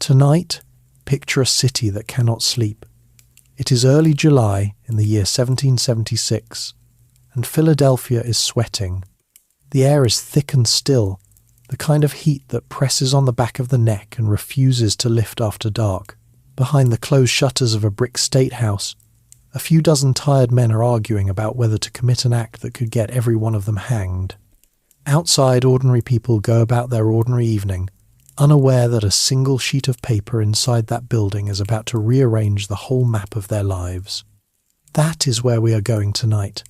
Tonight, picture a city that cannot sleep. It is early July in the year 1776, and Philadelphia is sweating. The air is thick and still, the kind of heat that presses on the back of the neck and refuses to lift after dark. Behind the closed shutters of a brick state house, a few dozen tired men are arguing about whether to commit an act that could get every one of them hanged. Outside, ordinary people go about their ordinary evening, unaware that a single sheet of paper inside that building is about to rearrange the whole map of their lives. That is where we are going tonight.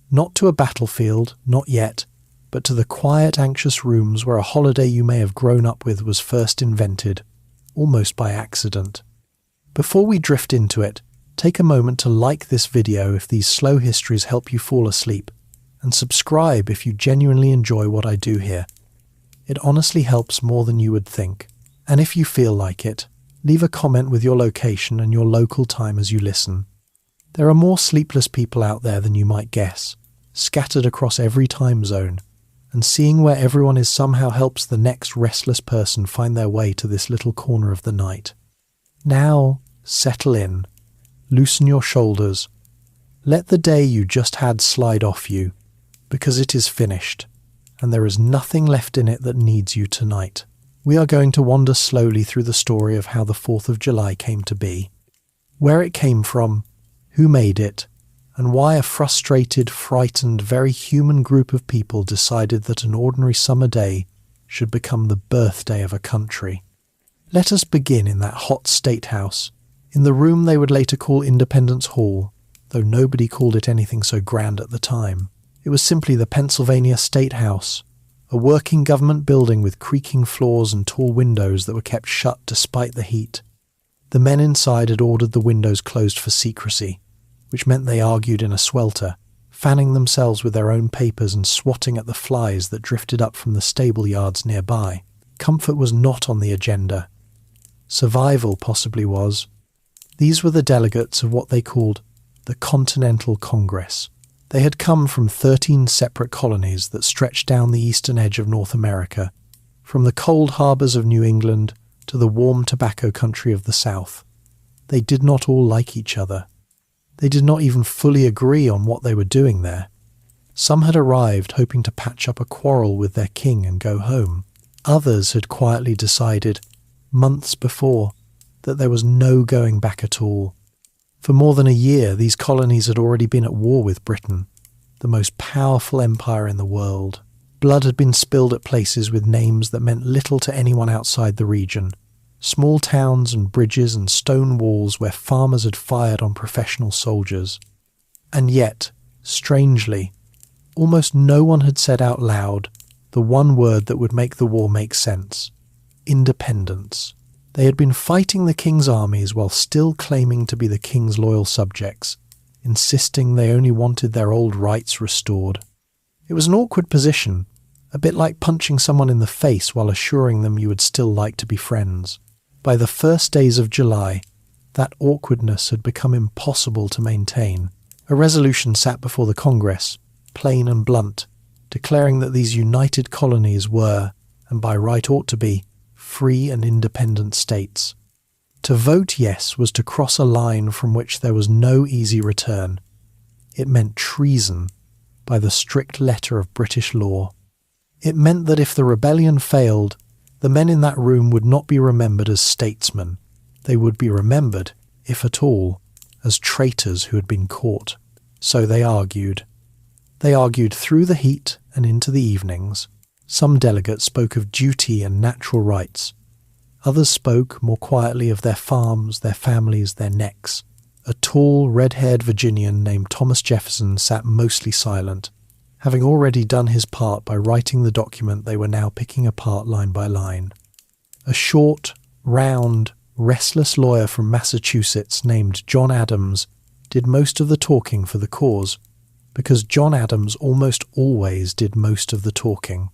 Not to a battlefield, not yet, but to the quiet, anxious rooms where a holiday you may have grown up with was first invented, almost by accident. Before we drift into it, take a moment to like this video if these slow histories help you fall asleep, and subscribe if you genuinely enjoy what I do here. It honestly helps more than you would think. And if you feel like it, leave a comment with your location and your local time as you listen. There are more sleepless people out there than you might guess, scattered across every time zone, and seeing where everyone is somehow helps the next restless person find their way to this little corner of the night. Now, settle in, loosen your shoulders, let the day you just had slide off you, because it is finished. And there is nothing left in it that needs you tonight. We are going to wander slowly through the story of how the 4th of July came to be, where it came from, who made it, and why a frustrated, frightened, very human group of people decided that an ordinary summer day should become the birthday of a country. Let us begin in that hot state house, in the room they would later call Independence Hall, though nobody called it anything so grand at the time. It was simply the Pennsylvania State House, a working government building with creaking floors and tall windows that were kept shut despite the heat. The men inside had ordered the windows closed for secrecy, which meant they argued in a swelter, fanning themselves with their own papers and swatting at the flies that drifted up from the stable yards nearby. Comfort was not on the agenda. Survival possibly was. These were the delegates of what they called the Continental Congress. They had come from 13 separate colonies that stretched down the eastern edge of North America, from the cold harbours of New England to the warm tobacco country of the South. They did not all like each other. They did not even fully agree on what they were doing there. Some had arrived hoping to patch up a quarrel with their king and go home. Others had quietly decided, months before, that there was no going back at all. For more than a year, these colonies had already been at war with Britain, the most powerful empire in the world. Blood had been spilled at places with names that meant little to anyone outside the region. Small towns and bridges and stone walls where farmers had fired on professional soldiers. And yet, strangely, almost no one had said out loud the one word that would make the war make sense: independence. They had been fighting the king's armies while still claiming to be the king's loyal subjects, insisting they only wanted their old rights restored. It was an awkward position, a bit like punching someone in the face while assuring them you would still like to be friends. By the first days of July, that awkwardness had become impossible to maintain. A resolution sat before the Congress, plain and blunt, declaring that these united colonies were, and by right ought to be, free and independent states. To vote yes was to cross a line from which there was no easy return. It meant treason by the strict letter of British law. It meant that if the rebellion failed, the men in that room would not be remembered as statesmen. They would be remembered, if at all, as traitors who had been caught. So they argued. They argued through the heat and into the evenings. Some delegates spoke of duty and natural rights. Others spoke, more quietly, of their farms, their families, their necks. A tall, red-haired Virginian named Thomas Jefferson sat mostly silent, having already done his part by writing the document they were now picking apart line by line. A short, round, restless lawyer from Massachusetts named John Adams did most of the talking for the cause, because John Adams almost always did most of the talking.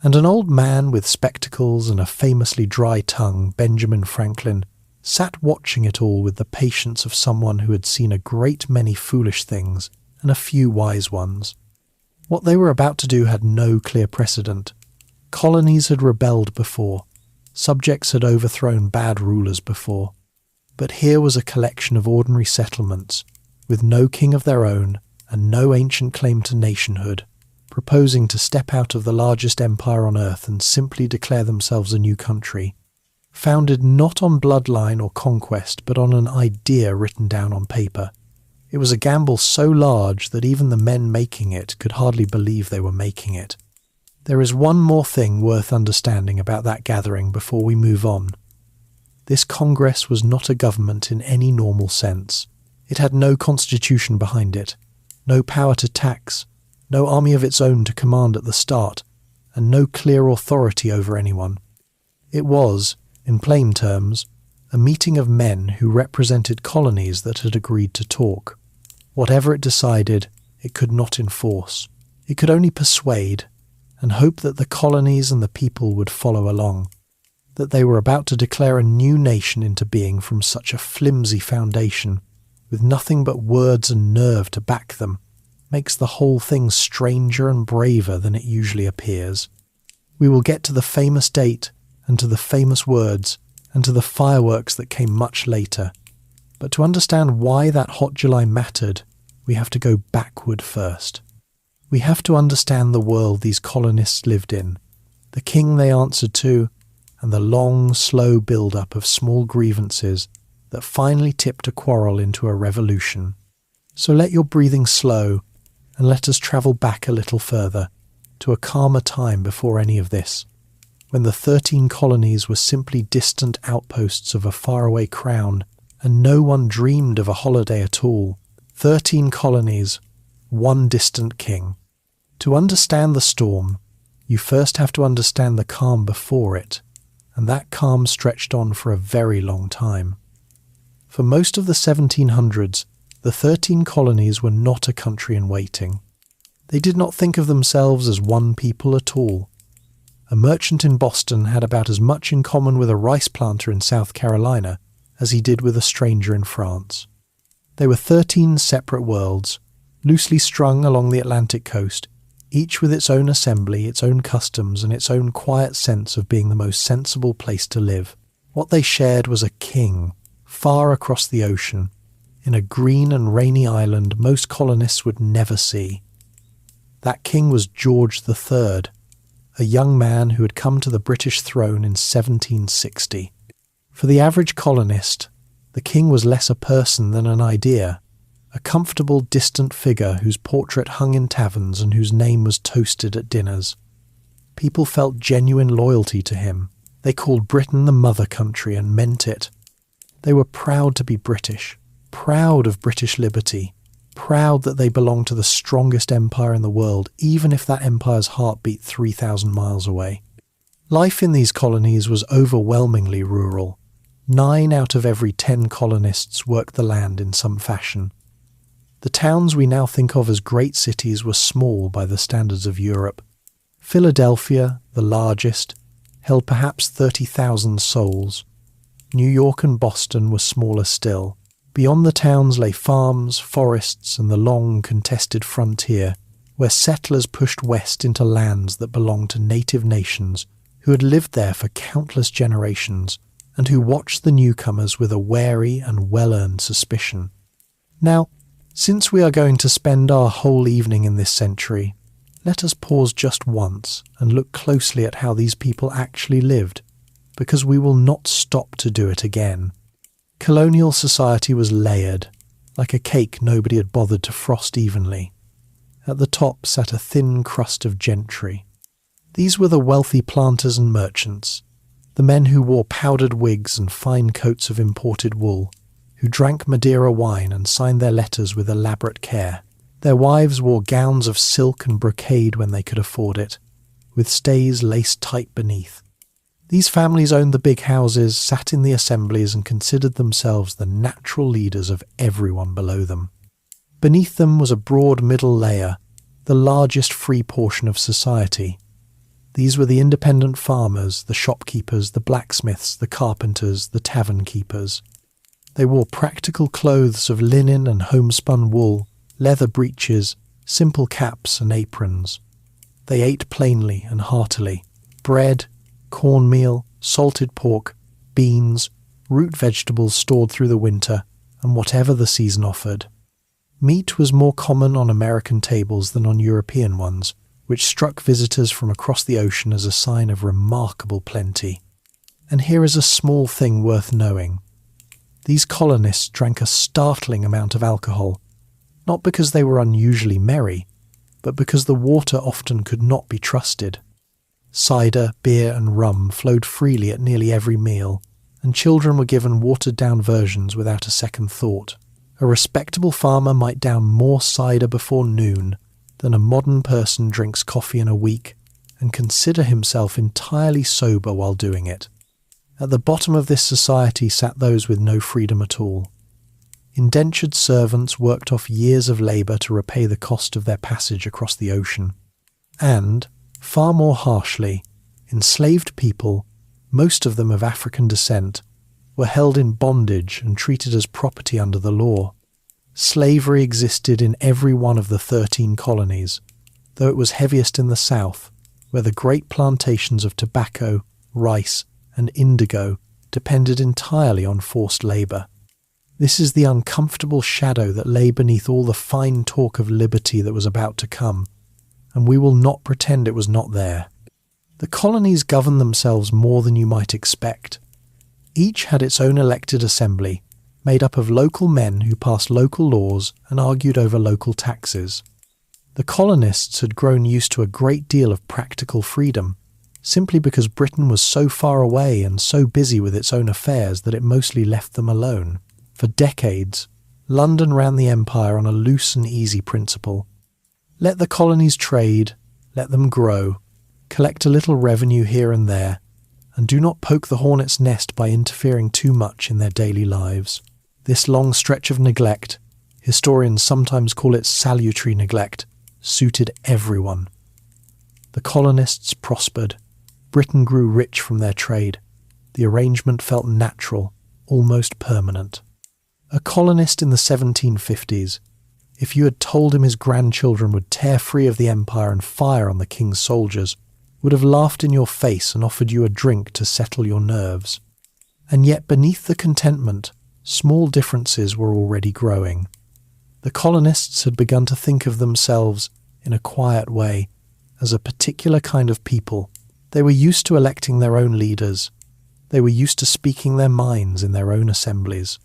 And an old man with spectacles and a famously dry tongue, Benjamin Franklin, sat watching it all with the patience of someone who had seen a great many foolish things and a few wise ones. What they were about to do had no clear precedent. Colonies had rebelled before. Subjects had overthrown bad rulers before, but here was a collection of ordinary settlements, with no king of their own and no ancient claim to nationhood, proposing to step out of the largest empire on earth and simply declare themselves a new country, founded not on bloodline or conquest, but on an idea written down on paper. It was a gamble so large that even the men making it could hardly believe they were making it. There is one more thing worth understanding about that gathering before we move on. This Congress was not a government in any normal sense. It had no constitution behind it, no power to tax, no army of its own to command at the start, and no clear authority over anyone. It was, in plain terms, a meeting of men who represented colonies that had agreed to talk. Whatever it decided, it could not enforce. It could only persuade, and hope that the colonies and the people would follow along, that they were about to declare a new nation into being from such a flimsy foundation, with nothing but words and nerve to back them, makes the whole thing stranger and braver than it usually appears. We will get to the famous date, and to the famous words, and to the fireworks that came much later. But to understand why that hot July mattered, we have to go backward first. We have to understand the world these colonists lived in, the king they answered to, and the long, slow build-up of small grievances that finally tipped a quarrel into a revolution. So let your breathing slow, and let us travel back a little further, to a calmer time before any of this, when the 13 colonies were simply distant outposts of a faraway crown, and no one dreamed of a holiday at all. 13 colonies, one distant king. To understand the storm, you first have to understand the calm before it, and that calm stretched on for a very long time. For most of the 1700s, the 13 colonies were not a country in waiting. They did not think of themselves as one people at all. A merchant in Boston had about as much in common with a rice planter in South Carolina as he did with a stranger in France. They were 13 separate worlds, loosely strung along the Atlantic coast, each with its own assembly, its own customs, and its own quiet sense of being the most sensible place to live. What they shared was a king, far across the ocean, in a green and rainy island most colonists would never see. That king was George III, a young man who had come to the British throne in 1760. For the average colonist, the king was less a person than an idea, a comfortable, distant figure whose portrait hung in taverns and whose name was toasted at dinners. People felt genuine loyalty to him. They called Britain the mother country and meant it. They were proud to be British, proud of British liberty, proud that they belonged to the strongest empire in the world, even if that empire's heart beat 3,000 miles away. Life in these colonies was overwhelmingly rural. 9 out of every 10 colonists worked the land in some fashion. The towns we now think of as great cities were small by the standards of Europe. Philadelphia, the largest, held perhaps 30,000 souls. New York and Boston were smaller still. Beyond the towns lay farms, forests, and the long, contested frontier, where settlers pushed west into lands that belonged to native nations who had lived there for countless generations and who watched the newcomers with a wary and well-earned suspicion. Now, since we are going to spend our whole evening in this century, let us pause just once and look closely at how these people actually lived, because we will not stop to do it again. Colonial society was layered, like a cake nobody had bothered to frost evenly. At the top sat a thin crust of gentry. These were the wealthy planters and merchants, the men who wore powdered wigs and fine coats of imported wool, who drank Madeira wine and signed their letters with elaborate care. Their wives wore gowns of silk and brocade when they could afford it, with stays laced tight beneath. These families owned the big houses, sat in the assemblies, and considered themselves the natural leaders of everyone below them. Beneath them was a broad middle layer, the largest free portion of society. These were the independent farmers, the shopkeepers, the blacksmiths, the carpenters, the tavern keepers. They wore practical clothes of linen and homespun wool, leather breeches, simple caps and aprons. They ate plainly and heartily, bread, cornmeal, salted pork, beans, root vegetables stored through the winter, and whatever the season offered. Meat was more common on American tables than on European ones, which struck visitors from across the ocean as a sign of remarkable plenty. And here is a small thing worth knowing. These colonists drank a startling amount of alcohol, not because they were unusually merry, but because the water often could not be trusted. Cider, beer and rum flowed freely at nearly every meal, and children were given watered-down versions without a second thought. A respectable farmer might down more cider before noon than a modern person drinks coffee in a week and consider himself entirely sober while doing it. At the bottom of this society sat those with no freedom at all. Indentured servants worked off years of labour to repay the cost of their passage across the ocean. And, far more harshly, enslaved people, most of them of African descent, were held in bondage and treated as property under the law. Slavery existed in every one of the 13 colonies, though it was heaviest in the south, where the great plantations of tobacco, rice, and indigo depended entirely on forced labour. This is the uncomfortable shadow that lay beneath all the fine talk of liberty that was about to come, and we will not pretend it was not there. The colonies governed themselves more than you might expect. Each had its own elected assembly, made up of local men who passed local laws and argued over local taxes. The colonists had grown used to a great deal of practical freedom, simply because Britain was so far away and so busy with its own affairs that it mostly left them alone. For decades, London ran the empire on a loose and easy principle. Let the colonies trade, let them grow, collect a little revenue here and there, and do not poke the hornet's nest by interfering too much in their daily lives. This long stretch of neglect, historians sometimes call it salutary neglect, suited everyone. The colonists prospered. Britain grew rich from their trade. The arrangement felt natural, almost permanent. A colonist in the 1750s, if you had told him his grandchildren would tear free of the empire and fire on the king's soldiers, would have laughed in your face and offered you a drink to settle your nerves. And yet beneath the contentment, small differences were already growing. The colonists had begun to think of themselves, in a quiet way, as a particular kind of people. They were used to electing their own leaders. They were used to speaking their minds in their own assemblies.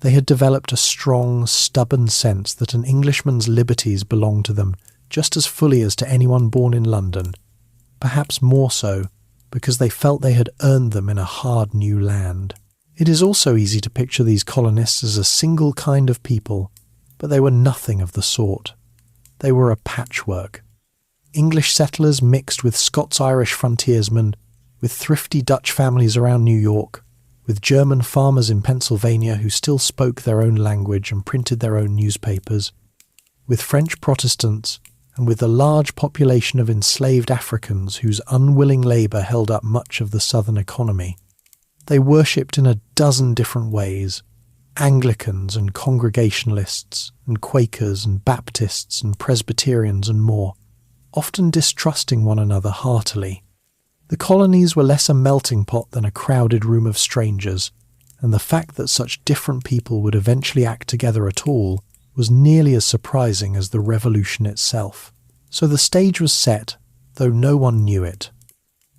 They had developed a strong, stubborn sense that an Englishman's liberties belonged to them just as fully as to anyone born in London, perhaps more so, because they felt they had earned them in a hard new land. It is also easy to picture these colonists as a single kind of people, but they were nothing of the sort. They were a patchwork. English settlers mixed with Scots-Irish frontiersmen, with thrifty Dutch families around New York, with German farmers in Pennsylvania who still spoke their own language and printed their own newspapers, with French Protestants, and with the large population of enslaved Africans whose unwilling labour held up much of the southern economy. They worshipped in a dozen different ways, Anglicans and Congregationalists and Quakers and Baptists and Presbyterians and more, often distrusting one another heartily. The colonies were less a melting pot than a crowded room of strangers, and the fact that such different people would eventually act together at all was nearly as surprising as the revolution itself. So the stage was set, though no one knew it.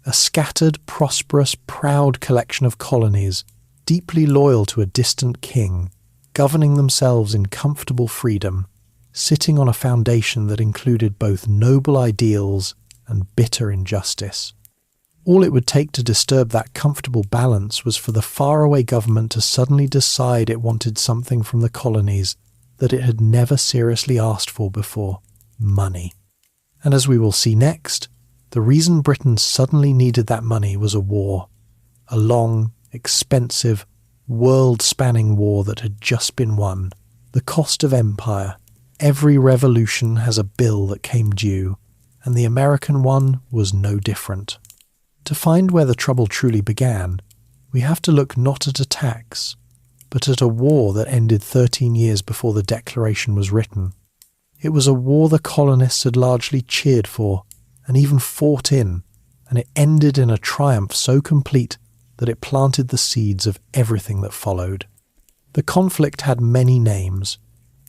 A scattered, prosperous, proud collection of colonies, deeply loyal to a distant king, governing themselves in comfortable freedom, sitting on a foundation that included both noble ideals and bitter injustice. All it would take to disturb that comfortable balance was for the faraway government to suddenly decide it wanted something from the colonies that it had never seriously asked for before: money. And as we will see next, the reason Britain suddenly needed that money was a war. A long, expensive, world-spanning war that had just been won. The cost of empire. Every revolution has a bill that came due, and the American one was no different. To find where the trouble truly began, we have to look not at a tax, but at a war that ended 13 years before the Declaration was written. It was a war the colonists had largely cheered for, and even fought in, and it ended in a triumph so complete that it planted the seeds of everything that followed. The conflict had many names.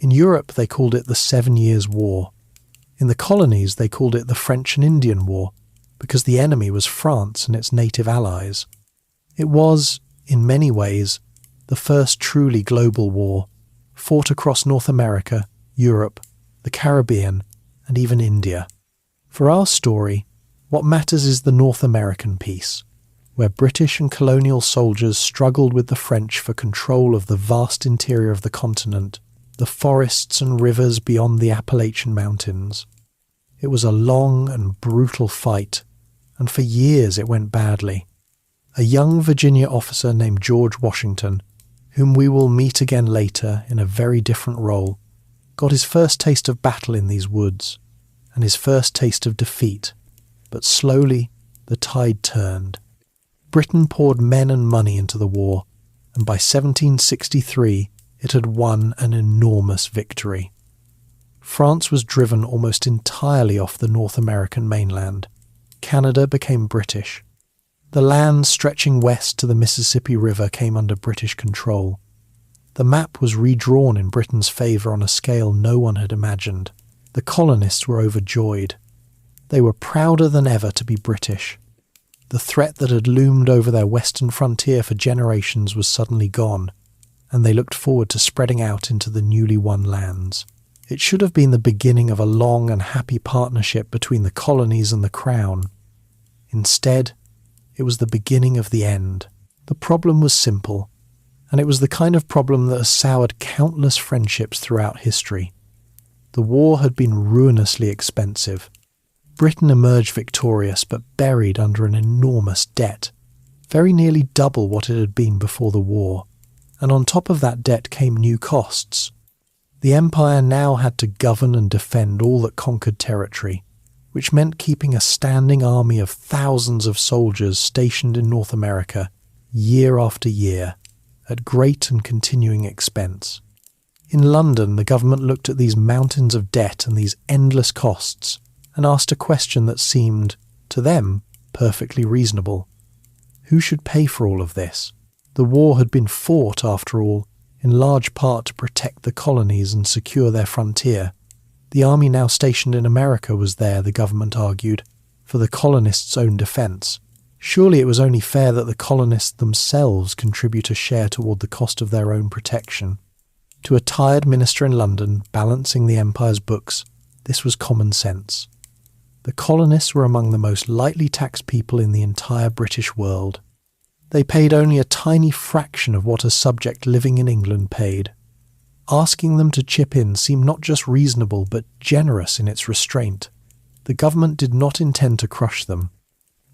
In Europe they called it the 7 Years' War. In the colonies they called it the French and Indian War, because the enemy was France and its native allies. It was, in many ways, the first truly global war, fought across North America, Europe, the Caribbean, and even India. For our story, what matters is the North American piece, where British and colonial soldiers struggled with the French for control of the vast interior of the continent, the forests and rivers beyond the Appalachian Mountains. It was a long and brutal fight, and for years it went badly. A young Virginia officer named George Washington, whom we will meet again later in a very different role, got his first taste of battle in these woods, and his first taste of defeat, but slowly the tide turned. Britain poured men and money into the war, and by 1763 it had won an enormous victory. France was driven almost entirely off the North American mainland. Canada became British. The land stretching west to the Mississippi River came under British control. The map was redrawn in Britain's favour on a scale no one had imagined. The colonists were overjoyed. They were prouder than ever to be British. The threat that had loomed over their western frontier for generations was suddenly gone, and they looked forward to spreading out into the newly won lands. It should have been the beginning of a long and happy partnership between the colonies and the Crown. Instead, it was the beginning of the end. The problem was simple, and it was the kind of problem that has soured countless friendships throughout history. The war had been ruinously expensive. Britain emerged victorious but buried under an enormous debt, very nearly double what it had been before the war, and on top of that debt came new costs. The empire now had to govern and defend all that conquered territory, which meant keeping a standing army of thousands of soldiers stationed in North America year after year, at great and continuing expense. In London, the government looked at these mountains of debt and these endless costs and asked a question that seemed, to them, perfectly reasonable. Who should pay for all of this? The war had been fought, after all, in large part to protect the colonies and secure their frontier. The army now stationed in America was there, the government argued, for the colonists' own defence. Surely it was only fair that the colonists themselves contribute a share toward the cost of their own protection. To a tired minister in London, balancing the empire's books, this was common sense. The colonists were among the most lightly taxed people in the entire British world. They paid only a tiny fraction of what a subject living in England paid. Asking them to chip in seemed not just reasonable but generous in its restraint. The government did not intend to crush them.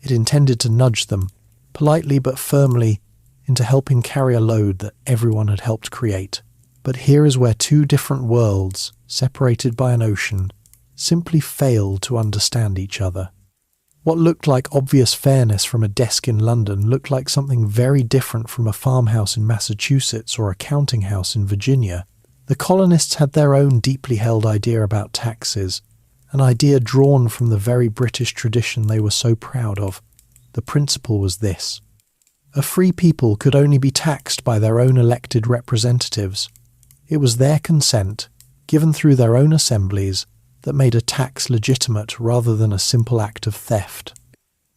It intended to nudge them, politely but firmly, into helping carry a load that everyone had helped create. But here is where two different worlds, separated by an ocean, simply failed to understand each other. What looked like obvious fairness from a desk in London looked like something very different from a farmhouse in Massachusetts or a counting house in Virginia. The colonists had their own deeply held idea about taxes, an idea drawn from the very British tradition they were so proud of. The principle was this: a free people could only be taxed by their own elected representatives. It was their consent, given through their own assemblies, that made a tax legitimate rather than a simple act of theft.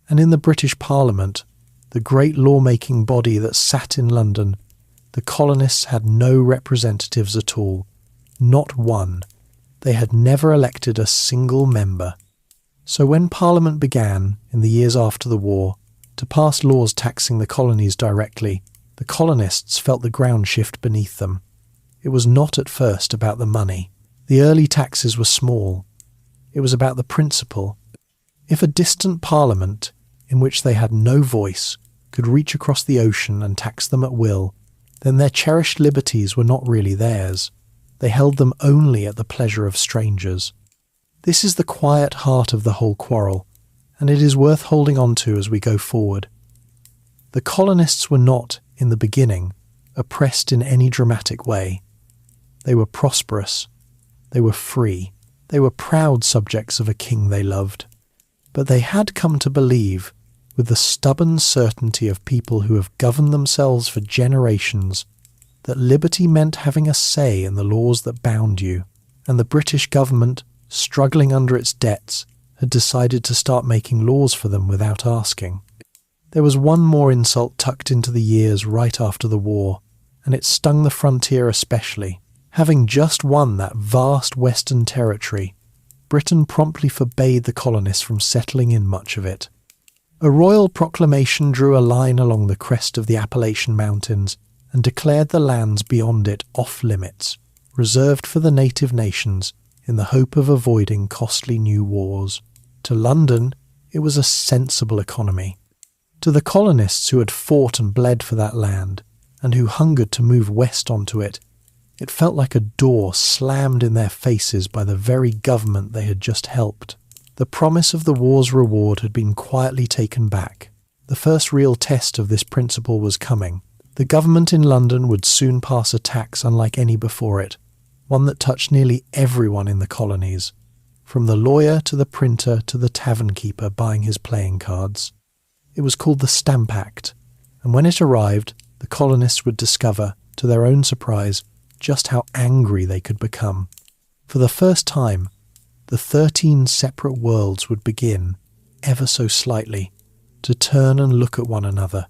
And in the British Parliament, the great lawmaking body that sat in London, the colonists had no representatives at all, not one. They had never elected a single member. So when Parliament began, in the years after the war, to pass laws taxing the colonies directly, the colonists felt the ground shift beneath them. It was not at first about the money. The early taxes were small. It was about the principle. If a distant Parliament, in which they had no voice, could reach across the ocean and tax them at will, then their cherished liberties were not really theirs. They held them only at the pleasure of strangers. This is the quiet heart of the whole quarrel, and it is worth holding on to as we go forward. The colonists were not, in the beginning, oppressed in any dramatic way. They were prosperous. They were free. They were proud subjects of a king they loved. But they had come to believe with the stubborn certainty of people who have governed themselves for generations, that liberty meant having a say in the laws that bound you, and the British government, struggling under its debts, had decided to start making laws for them without asking. There was one more insult tucked into the years right after the war, and it stung the frontier especially. Having just won that vast western territory, Britain promptly forbade the colonists from settling in much of it. A royal proclamation drew a line along the crest of the Appalachian Mountains and declared the lands beyond it off-limits, reserved for the native nations in the hope of avoiding costly new wars. To London, it was a sensible economy. To the colonists who had fought and bled for that land, and who hungered to move west onto it, it felt like a door slammed in their faces by the very government they had just helped. The promise of the war's reward had been quietly taken back. The first real test of this principle was coming. The government in London would soon pass a tax unlike any before it, one that touched nearly everyone in the colonies, from the lawyer to the printer to the tavern keeper buying his playing cards. It was called the Stamp Act, and when it arrived, the colonists would discover, to their own surprise, just how angry they could become. For the first time, the 13 separate worlds would begin, ever so slightly, to turn and look at one another,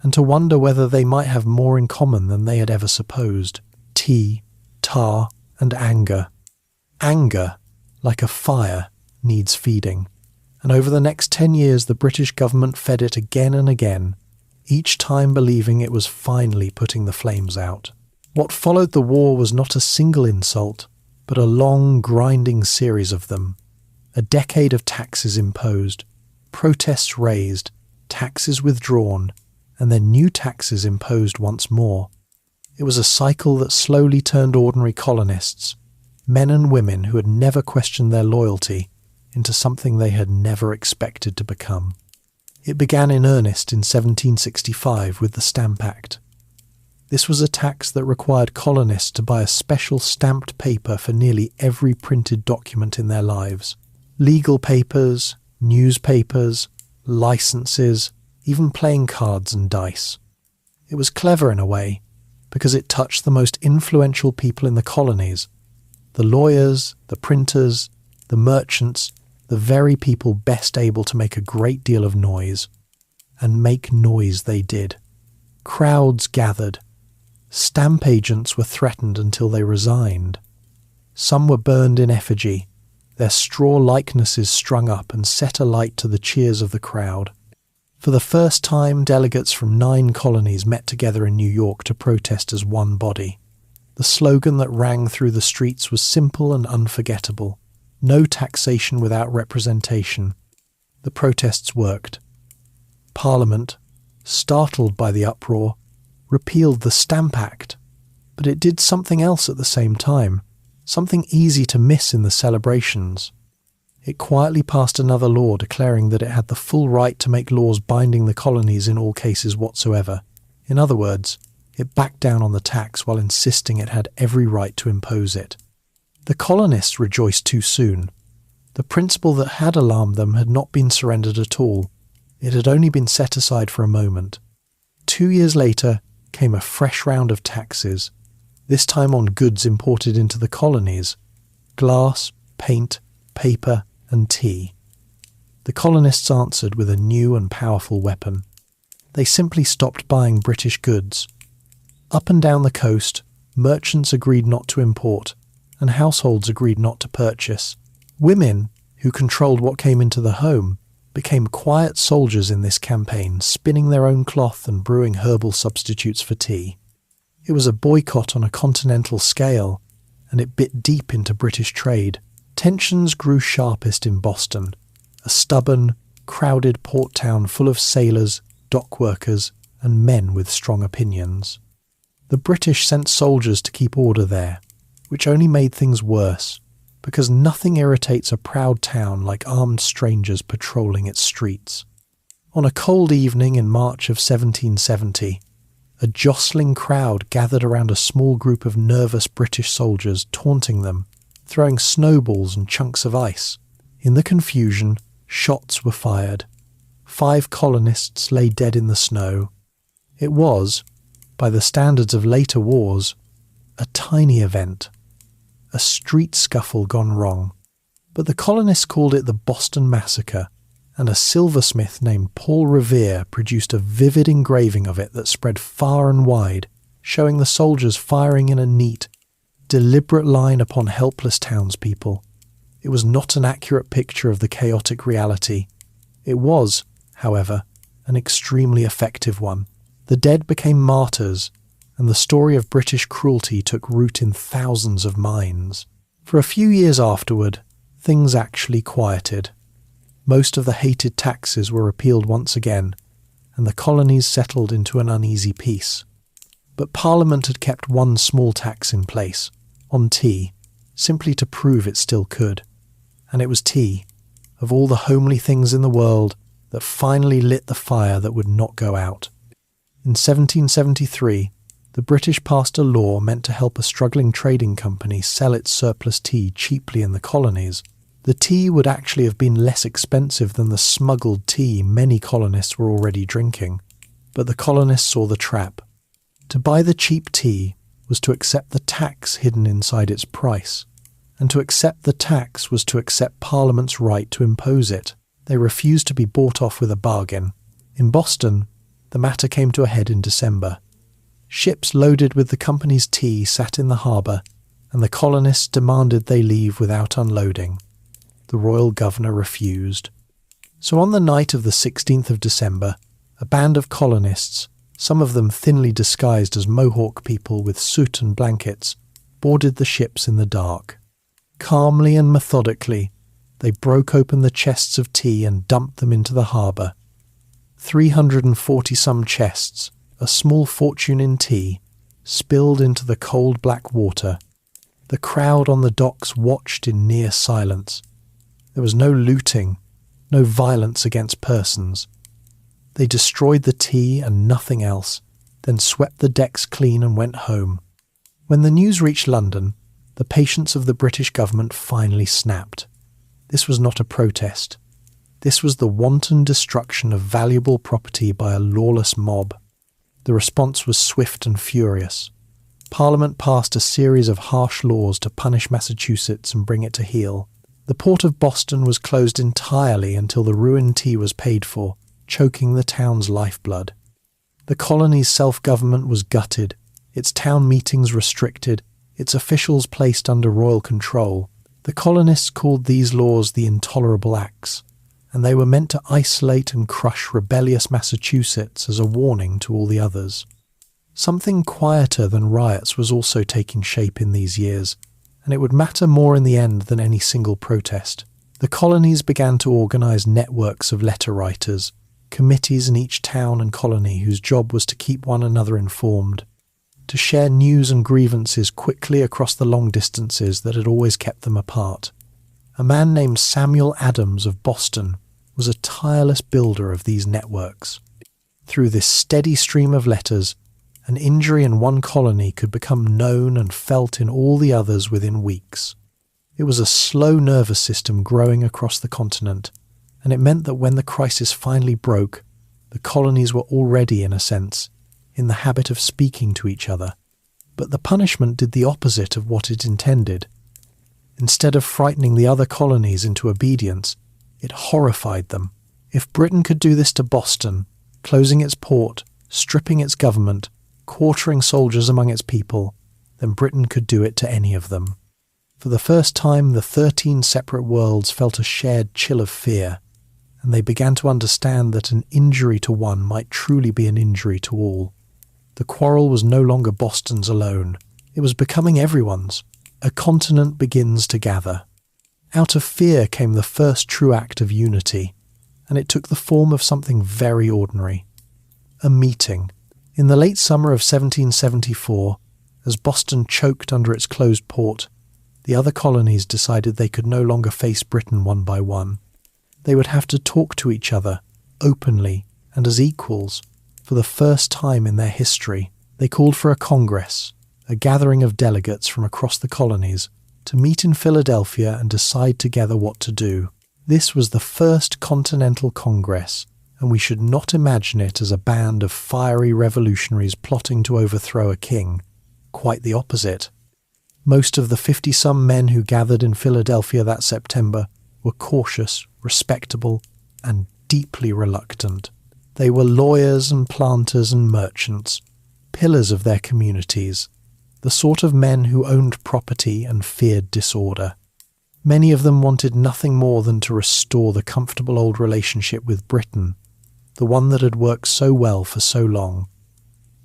and to wonder whether they might have more in common than they had ever supposed. Tea, tar, and anger. Anger, like a fire, needs feeding, and over the next 10 years the British government fed it again and again, each time believing it was finally putting the flames out. What followed the war was not a single insult, but a long, grinding series of them. A decade of taxes imposed, protests raised, taxes withdrawn, and then new taxes imposed once more. It was a cycle that slowly turned ordinary colonists, men and women who had never questioned their loyalty, into something they had never expected to become. It began in earnest in 1765 with the Stamp Act. This was a tax that required colonists to buy a special stamped paper for nearly every printed document in their lives. Legal papers, newspapers, licenses, even playing cards and dice. It was clever in a way, because it touched the most influential people in the colonies, the lawyers, the printers, the merchants, the very people best able to make a great deal of noise. And make noise they did. Crowds gathered. Stamp agents were threatened until they resigned. Some were burned in effigy, their straw likenesses strung up and set alight to the cheers of the crowd. For the first time, delegates from 9 colonies met together in New York to protest as one body. The slogan that rang through the streets was simple and unforgettable. No taxation without representation. The protests worked. Parliament, startled by the uproar, repealed the Stamp Act, but it did something else at the same time, something easy to miss in the celebrations. It quietly passed another law declaring that it had the full right to make laws binding the colonies in all cases whatsoever. In other words, it backed down on the tax while insisting it had every right to impose it. The colonists rejoiced too soon. The principle that had alarmed them had not been surrendered at all. It had only been set aside for a moment. 2 years later came a fresh round of taxes, this time on goods imported into the colonies: glass, paint, paper, and tea. The colonists answered with a new and powerful weapon. They simply stopped buying British goods. Up and down the coast, merchants agreed not to import, and households agreed not to purchase. Women, who controlled what came into the home, became quiet soldiers in this campaign, spinning their own cloth and brewing herbal substitutes for tea. It was a boycott on a continental scale, and it bit deep into British trade. Tensions grew sharpest in Boston, a stubborn, crowded port town full of sailors, dock workers, and men with strong opinions. The British sent soldiers to keep order there, which only made things worse, because nothing irritates a proud town like armed strangers patrolling its streets. On a cold evening in March of 1770, a jostling crowd gathered around a small group of nervous British soldiers, taunting them, throwing snowballs and chunks of ice. In the confusion, shots were fired. 5 colonists lay dead in the snow. It was, by the standards of later wars, a tiny event, a street scuffle gone wrong. But the colonists called it the Boston Massacre, and a silversmith named Paul Revere produced a vivid engraving of it that spread far and wide, showing the soldiers firing in a neat, deliberate line upon helpless townspeople. It was not an accurate picture of the chaotic reality. It was, however, an extremely effective one. The dead became martyrs, and the story of British cruelty took root in thousands of minds. For a few years afterward, things actually quieted. Most of the hated taxes were repealed once again, and the colonies settled into an uneasy peace. But Parliament had kept one small tax in place, on tea, simply to prove it still could. And it was tea, of all the homely things in the world, that finally lit the fire that would not go out. In 1773, the British passed a law meant to help a struggling trading company sell its surplus tea cheaply in the colonies. The tea would actually have been less expensive than the smuggled tea many colonists were already drinking. But the colonists saw the trap. To buy the cheap tea was to accept the tax hidden inside its price, and to accept the tax was to accept Parliament's right to impose it. They refused to be bought off with a bargain. In Boston, the matter came to a head in December. Ships loaded with the company's tea sat in the harbour, and the colonists demanded they leave without unloading. The royal governor refused. So on the night of the 16th of December, a band of colonists, some of them thinly disguised as Mohawk people with soot and blankets, boarded the ships in the dark. Calmly and methodically, they broke open the chests of tea and dumped them into the harbour. 340-some chests, a small fortune in tea, spilled into the cold black water. The crowd on the docks watched in near silence. There was no looting, no violence against persons. They destroyed the tea and nothing else, then swept the decks clean and went home. When the news reached London, the patience of the British government finally snapped. This was not a protest. This was the wanton destruction of valuable property by a lawless mob. The response was swift and furious. Parliament passed a series of harsh laws to punish Massachusetts and bring it to heel. The port of Boston was closed entirely until the ruined tea was paid for, choking the town's lifeblood. The colony's self-government was gutted, its town meetings restricted, its officials placed under royal control. The colonists called these laws the Intolerable Acts, and they were meant to isolate and crush rebellious Massachusetts as a warning to all the others. Something quieter than riots was also taking shape in these years, and it would matter more in the end than any single protest. The colonies began to organise networks of letter writers, committees in each town and colony whose job was to keep one another informed, to share news and grievances quickly across the long distances that had always kept them apart. A man named Samuel Adams of Boston was a tireless builder of these networks. Through this steady stream of letters, an injury in one colony could become known and felt in all the others within weeks. It was a slow nervous system growing across the continent, and it meant that when the crisis finally broke, the colonies were already, in a sense, in the habit of speaking to each other. But the punishment did the opposite of what it intended. Instead of frightening the other colonies into obedience, it horrified them. If Britain could do this to Boston, closing its port, stripping its government, quartering soldiers among its people, then Britain could do it to any of them. For the first time, the 13 separate worlds felt a shared chill of fear, and they began to understand that an injury to one might truly be an injury to all. The quarrel was no longer Boston's alone. It was becoming everyone's. A continent begins to gather. Out of fear came the first true act of unity, and it took the form of something very ordinary. A meeting. In the late summer of 1774, as Boston choked under its closed port, the other colonies decided they could no longer face Britain one by one. They would have to talk to each other, openly and as equals, for the first time in their history. They called for a Congress, a gathering of delegates from across the colonies, to meet in Philadelphia and decide together what to do. This was the First Continental Congress, and we should not imagine it as a band of fiery revolutionaries plotting to overthrow a king. Quite the opposite. Most of the 50-some men who gathered in Philadelphia that September were cautious, respectable, and deeply reluctant. They were lawyers and planters and merchants, pillars of their communities, the sort of men who owned property and feared disorder. Many of them wanted nothing more than to restore the comfortable old relationship with Britain, the one that had worked so well for so long.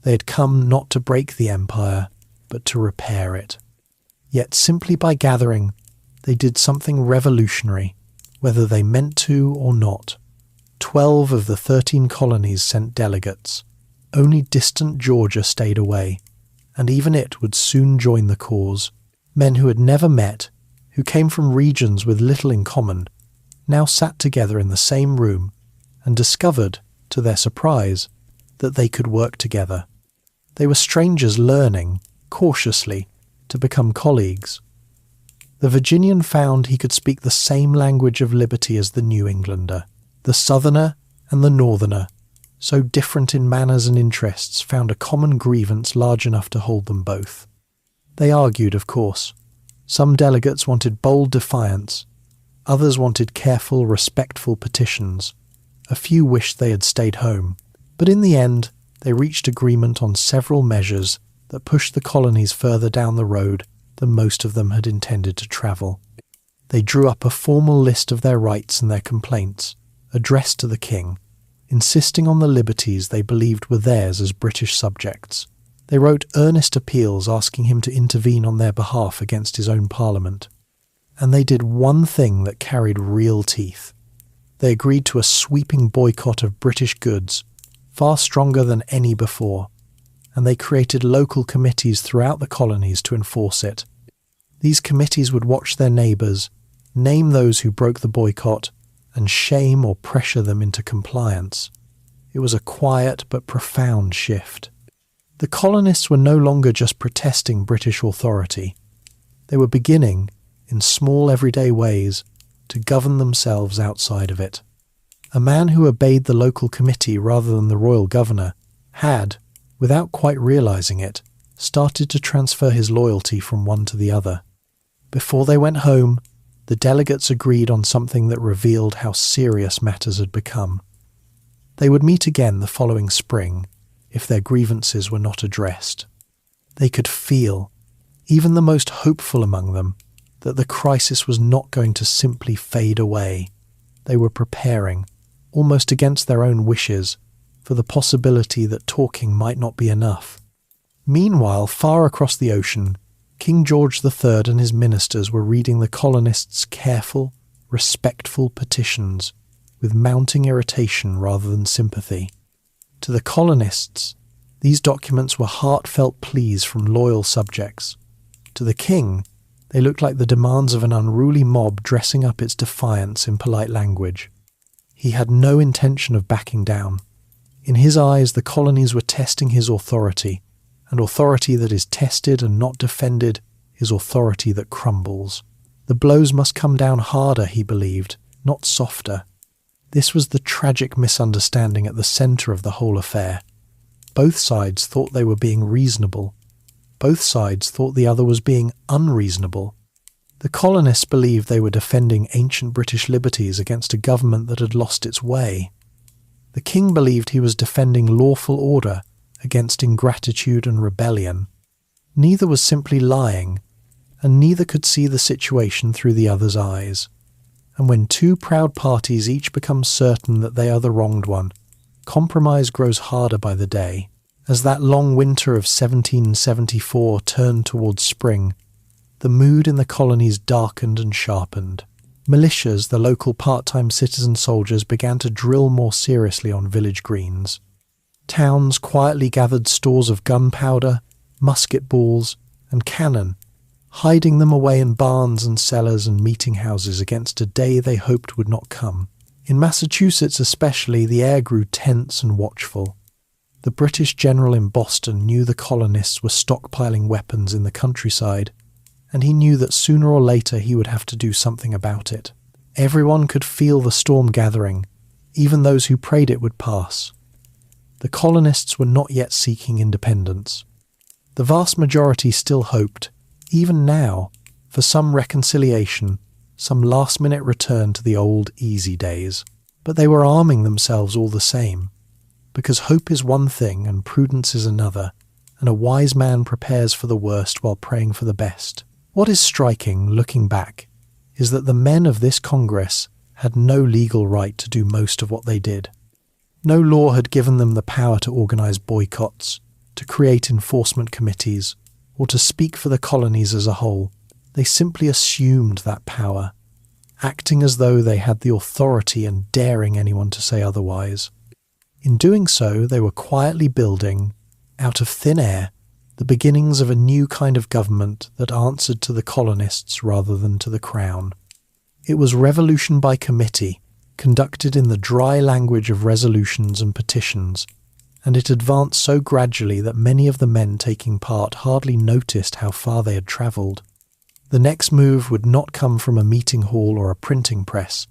They had come not to break the empire, but to repair it. Yet simply by gathering, they did something revolutionary, whether they meant to or not. 12 of the 13 colonies sent delegates. Only distant Georgia stayed away, and even it would soon join the cause. Men who had never met, who came from regions with little in common, now sat together in the same room and discovered, to their surprise, that they could work together. They were strangers learning, cautiously, to become colleagues. The Virginian found he could speak the same language of liberty as the New Englander. The Southerner and the Northerner, so different in manners and interests, found a common grievance large enough to hold them both. They argued, of course. Some delegates wanted bold defiance. Others wanted careful, respectful petitions. A few wished they had stayed home. But in the end, they reached agreement on several measures that pushed the colonies further down the road than most of them had intended to travel. They drew up a formal list of their rights and their complaints, addressed to the king, insisting on the liberties they believed were theirs as British subjects. They wrote earnest appeals asking him to intervene on their behalf against his own parliament. And they did one thing that carried real teeth. They agreed to a sweeping boycott of British goods, far stronger than any before, and they created local committees throughout the colonies to enforce it. These committees would watch their neighbours, name those who broke the boycott, and shame or pressure them into compliance. It was a quiet but profound shift. The colonists were no longer just protesting British authority. They were beginning, in small everyday ways, to govern themselves outside of it. A man who obeyed the local committee rather than the royal governor had, without quite realizing it, started to transfer his loyalty from one to the other. Before they went home, the delegates agreed on something that revealed how serious matters had become. They would meet again the following spring, if their grievances were not addressed. They could feel, even the most hopeful among them, that the crisis was not going to simply fade away. They were preparing, almost against their own wishes, for the possibility that talking might not be enough. Meanwhile, far across the ocean, King George III and his ministers were reading the colonists' careful, respectful petitions with mounting irritation rather than sympathy. To the colonists, these documents were heartfelt pleas from loyal subjects. To the king, they looked like the demands of an unruly mob dressing up its defiance in polite language. He had no intention of backing down. In his eyes, the colonies were testing his authority, and authority that is tested and not defended is authority that crumbles. The blows must come down harder, he believed, not softer. This was the tragic misunderstanding at the centre of the whole affair. Both sides thought they were being reasonable. Both sides thought the other was being unreasonable. The colonists believed they were defending ancient British liberties against a government that had lost its way. The king believed he was defending lawful order against ingratitude and rebellion. Neither was simply lying, and neither could see the situation through the other's eyes. And when two proud parties each become certain that they are the wronged one, compromise grows harder by the day. As that long winter of 1774 turned towards spring, the mood in the colonies darkened and sharpened. Militias, the local part-time citizen soldiers, began to drill more seriously on village greens. Towns quietly gathered stores of gunpowder, musket balls, and cannon, hiding them away in barns and cellars and meeting houses against a day they hoped would not come. In Massachusetts especially, the air grew tense and watchful. The British general in Boston knew the colonists were stockpiling weapons in the countryside, and he knew that sooner or later he would have to do something about it. Everyone could feel the storm gathering, even those who prayed it would pass. The colonists were not yet seeking independence. The vast majority still hoped, even now, for some reconciliation, some last-minute return to the old easy days. But they were arming themselves all the same, because hope is one thing and prudence is another, and a wise man prepares for the worst while praying for the best. What is striking, looking back, is that the men of this Congress had no legal right to do most of what they did. No law had given them the power to organise boycotts, to create enforcement committees, or to speak for the colonies as a whole. They simply assumed that power, acting as though they had the authority and daring anyone to say otherwise. In doing so, they were quietly building, out of thin air, the beginnings of a new kind of government that answered to the colonists rather than to the crown. It was revolution by committee, conducted in the dry language of resolutions and petitions, and it advanced so gradually that many of the men taking part hardly noticed how far they had travelled. The next move would not come from a meeting hall or a printing press.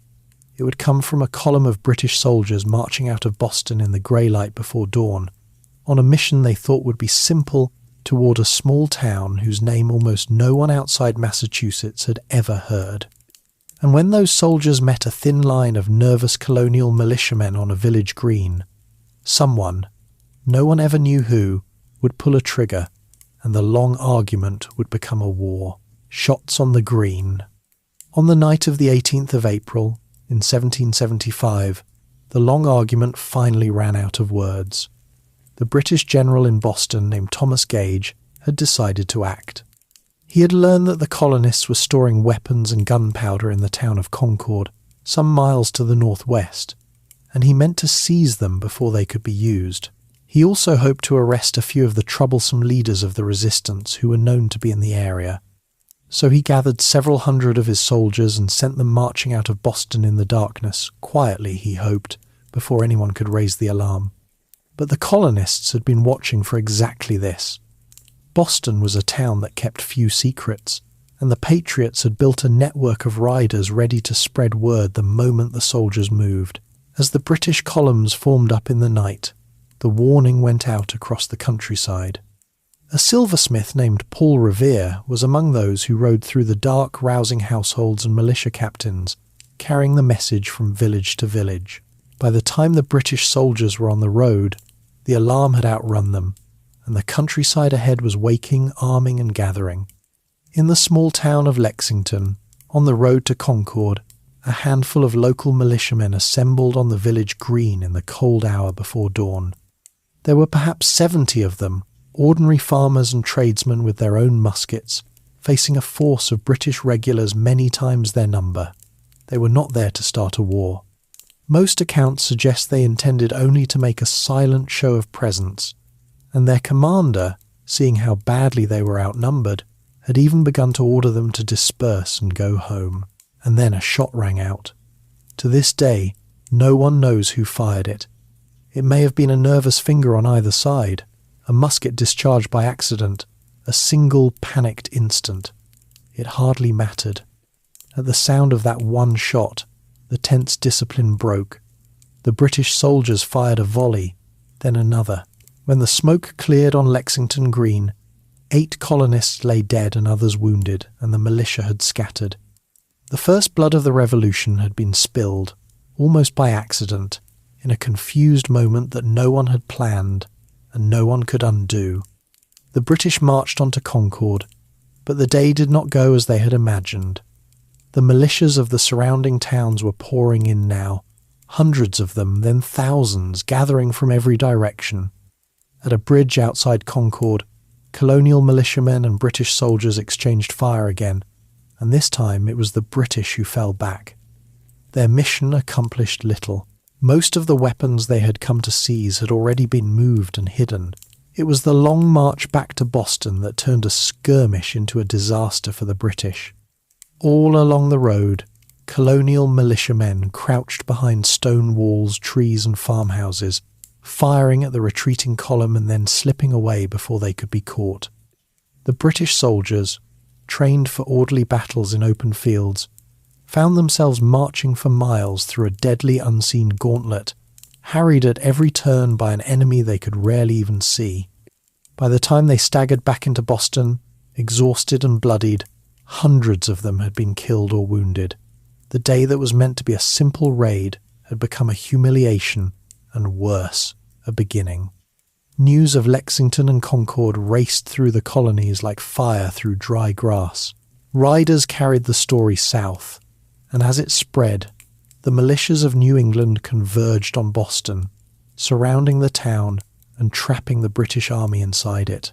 It would come from a column of British soldiers marching out of Boston in the grey light before dawn, on a mission they thought would be simple toward a small town whose name almost no one outside Massachusetts had ever heard. And when those soldiers met a thin line of nervous colonial militiamen on a village green, someone, no one ever knew who, would pull a trigger, and the long argument would become a war. Shots on the green. On the night of the 18th of April, in 1775, the long argument finally ran out of words. The British general in Boston named Thomas Gage had decided to act. He had learned that the colonists were storing weapons and gunpowder in the town of Concord, some miles to the northwest, and he meant to seize them before they could be used. He also hoped to arrest a few of the troublesome leaders of the resistance who were known to be in the area. So he gathered several hundred of his soldiers and sent them marching out of Boston in the darkness, quietly, he hoped, before anyone could raise the alarm. But the colonists had been watching for exactly this. Boston was a town that kept few secrets, and the Patriots had built a network of riders ready to spread word the moment the soldiers moved. As the British columns formed up in the night, the warning went out across the countryside. A silversmith named Paul Revere was among those who rode through the dark, rousing households and militia captains, carrying the message from village to village. By the time the British soldiers were on the road, the alarm had outrun them, and the countryside ahead was waking, arming and gathering. In the small town of Lexington, on the road to Concord, a handful of local militiamen assembled on the village green in the cold hour before dawn. There were perhaps 70 of them, ordinary farmers and tradesmen with their own muskets, facing a force of British regulars many times their number. They were not there to start a war. Most accounts suggest they intended only to make a silent show of presence, and their commander, seeing how badly they were outnumbered, had even begun to order them to disperse and go home. And then a shot rang out. To this day, no one knows who fired it. It may have been a nervous finger on either side, a musket discharged by accident, a single panicked instant. It hardly mattered. At the sound of that one shot, the tense discipline broke. The British soldiers fired a volley, then another. When the smoke cleared on Lexington Green, 8 colonists lay dead and others wounded, and the militia had scattered. The first blood of the revolution had been spilled, almost by accident, in a confused moment that no one had planned and no one could undo. The British marched on to Concord, but the day did not go as they had imagined. The militias of the surrounding towns were pouring in now, hundreds of them, then thousands, gathering from every direction. At a bridge outside Concord, colonial militiamen and British soldiers exchanged fire again, and this time it was the British who fell back. Their mission accomplished little. Most of the weapons they had come to seize had already been moved and hidden. It was the long march back to Boston that turned a skirmish into a disaster for the British. All along the road, colonial militiamen crouched behind stone walls, trees and farmhouses, firing at the retreating column and then slipping away before they could be caught. The British soldiers, trained for orderly battles in open fields, found themselves marching for miles through a deadly unseen gauntlet, harried at every turn by an enemy they could rarely even see. By the time they staggered back into Boston, exhausted and bloodied, hundreds of them had been killed or wounded. The day that was meant to be a simple raid had become a humiliation and, worse, a beginning. News of Lexington and Concord raced through the colonies like fire through dry grass. Riders carried the story south, and as it spread, the militias of New England converged on Boston, surrounding the town and trapping the British Army inside it.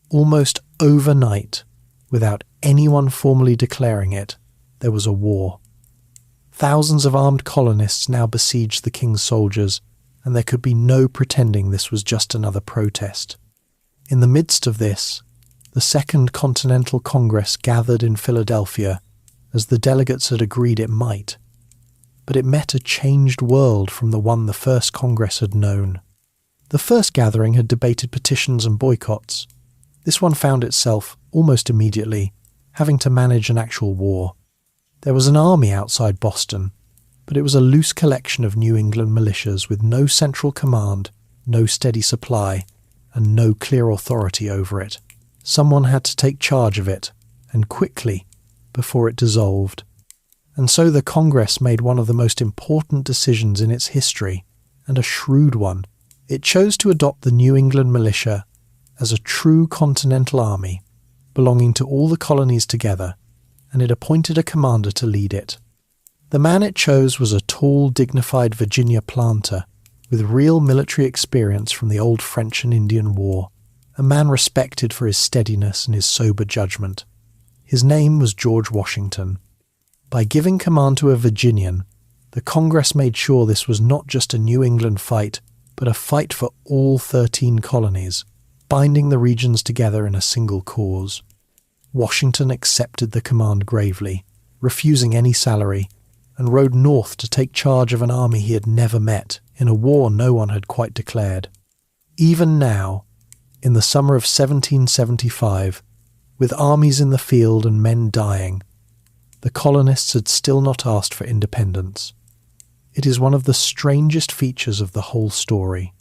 Almost overnight, without anyone formally declaring it, there was a war. Thousands of armed colonists now besieged the king's soldiers, and there could be no pretending this was just another protest. In the midst of this, the Second Continental Congress gathered in Philadelphia, as the delegates had agreed it might. But it met a changed world from the one the First Congress had known. The first gathering had debated petitions and boycotts. This one found itself, almost immediately, having to manage an actual war. There was an army outside Boston, but it was a loose collection of New England militias with no central command, no steady supply, and no clear authority over it. Someone had to take charge of it, and quickly, before it dissolved. And so the Congress made one of the most important decisions in its history, and a shrewd one. It chose to adopt the New England militia as a true continental army, belonging to all the colonies together, and it appointed a commander to lead it. The man it chose was a tall, dignified Virginia planter, with real military experience from the old French and Indian War, a man respected for his steadiness and his sober judgment. His name was George Washington. By giving command to a Virginian, the Congress made sure this was not just a New England fight, but a fight for all 13 colonies, binding the regions together in a single cause. Washington accepted the command gravely, refusing any salary, and rode north to take charge of an army he had never met in a war no one had quite declared. Even now, in the summer of 1775, with armies in the field and men dying, the colonists had still not asked for independence. It is one of the strangest features of the whole story.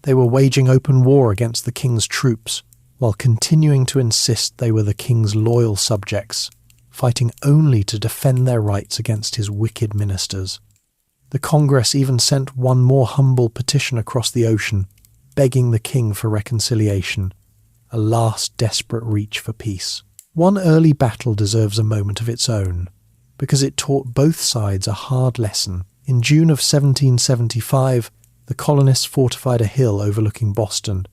They were waging open war against the king's troops, while continuing to insist they were the king's loyal subjects, fighting only to defend their rights against his wicked ministers. The Congress even sent one more humble petition across the ocean, begging the king for reconciliation, a last desperate reach for peace. One early battle deserves a moment of its own, because it taught both sides a hard lesson. In June of 1775, the colonists fortified a hill overlooking Boston,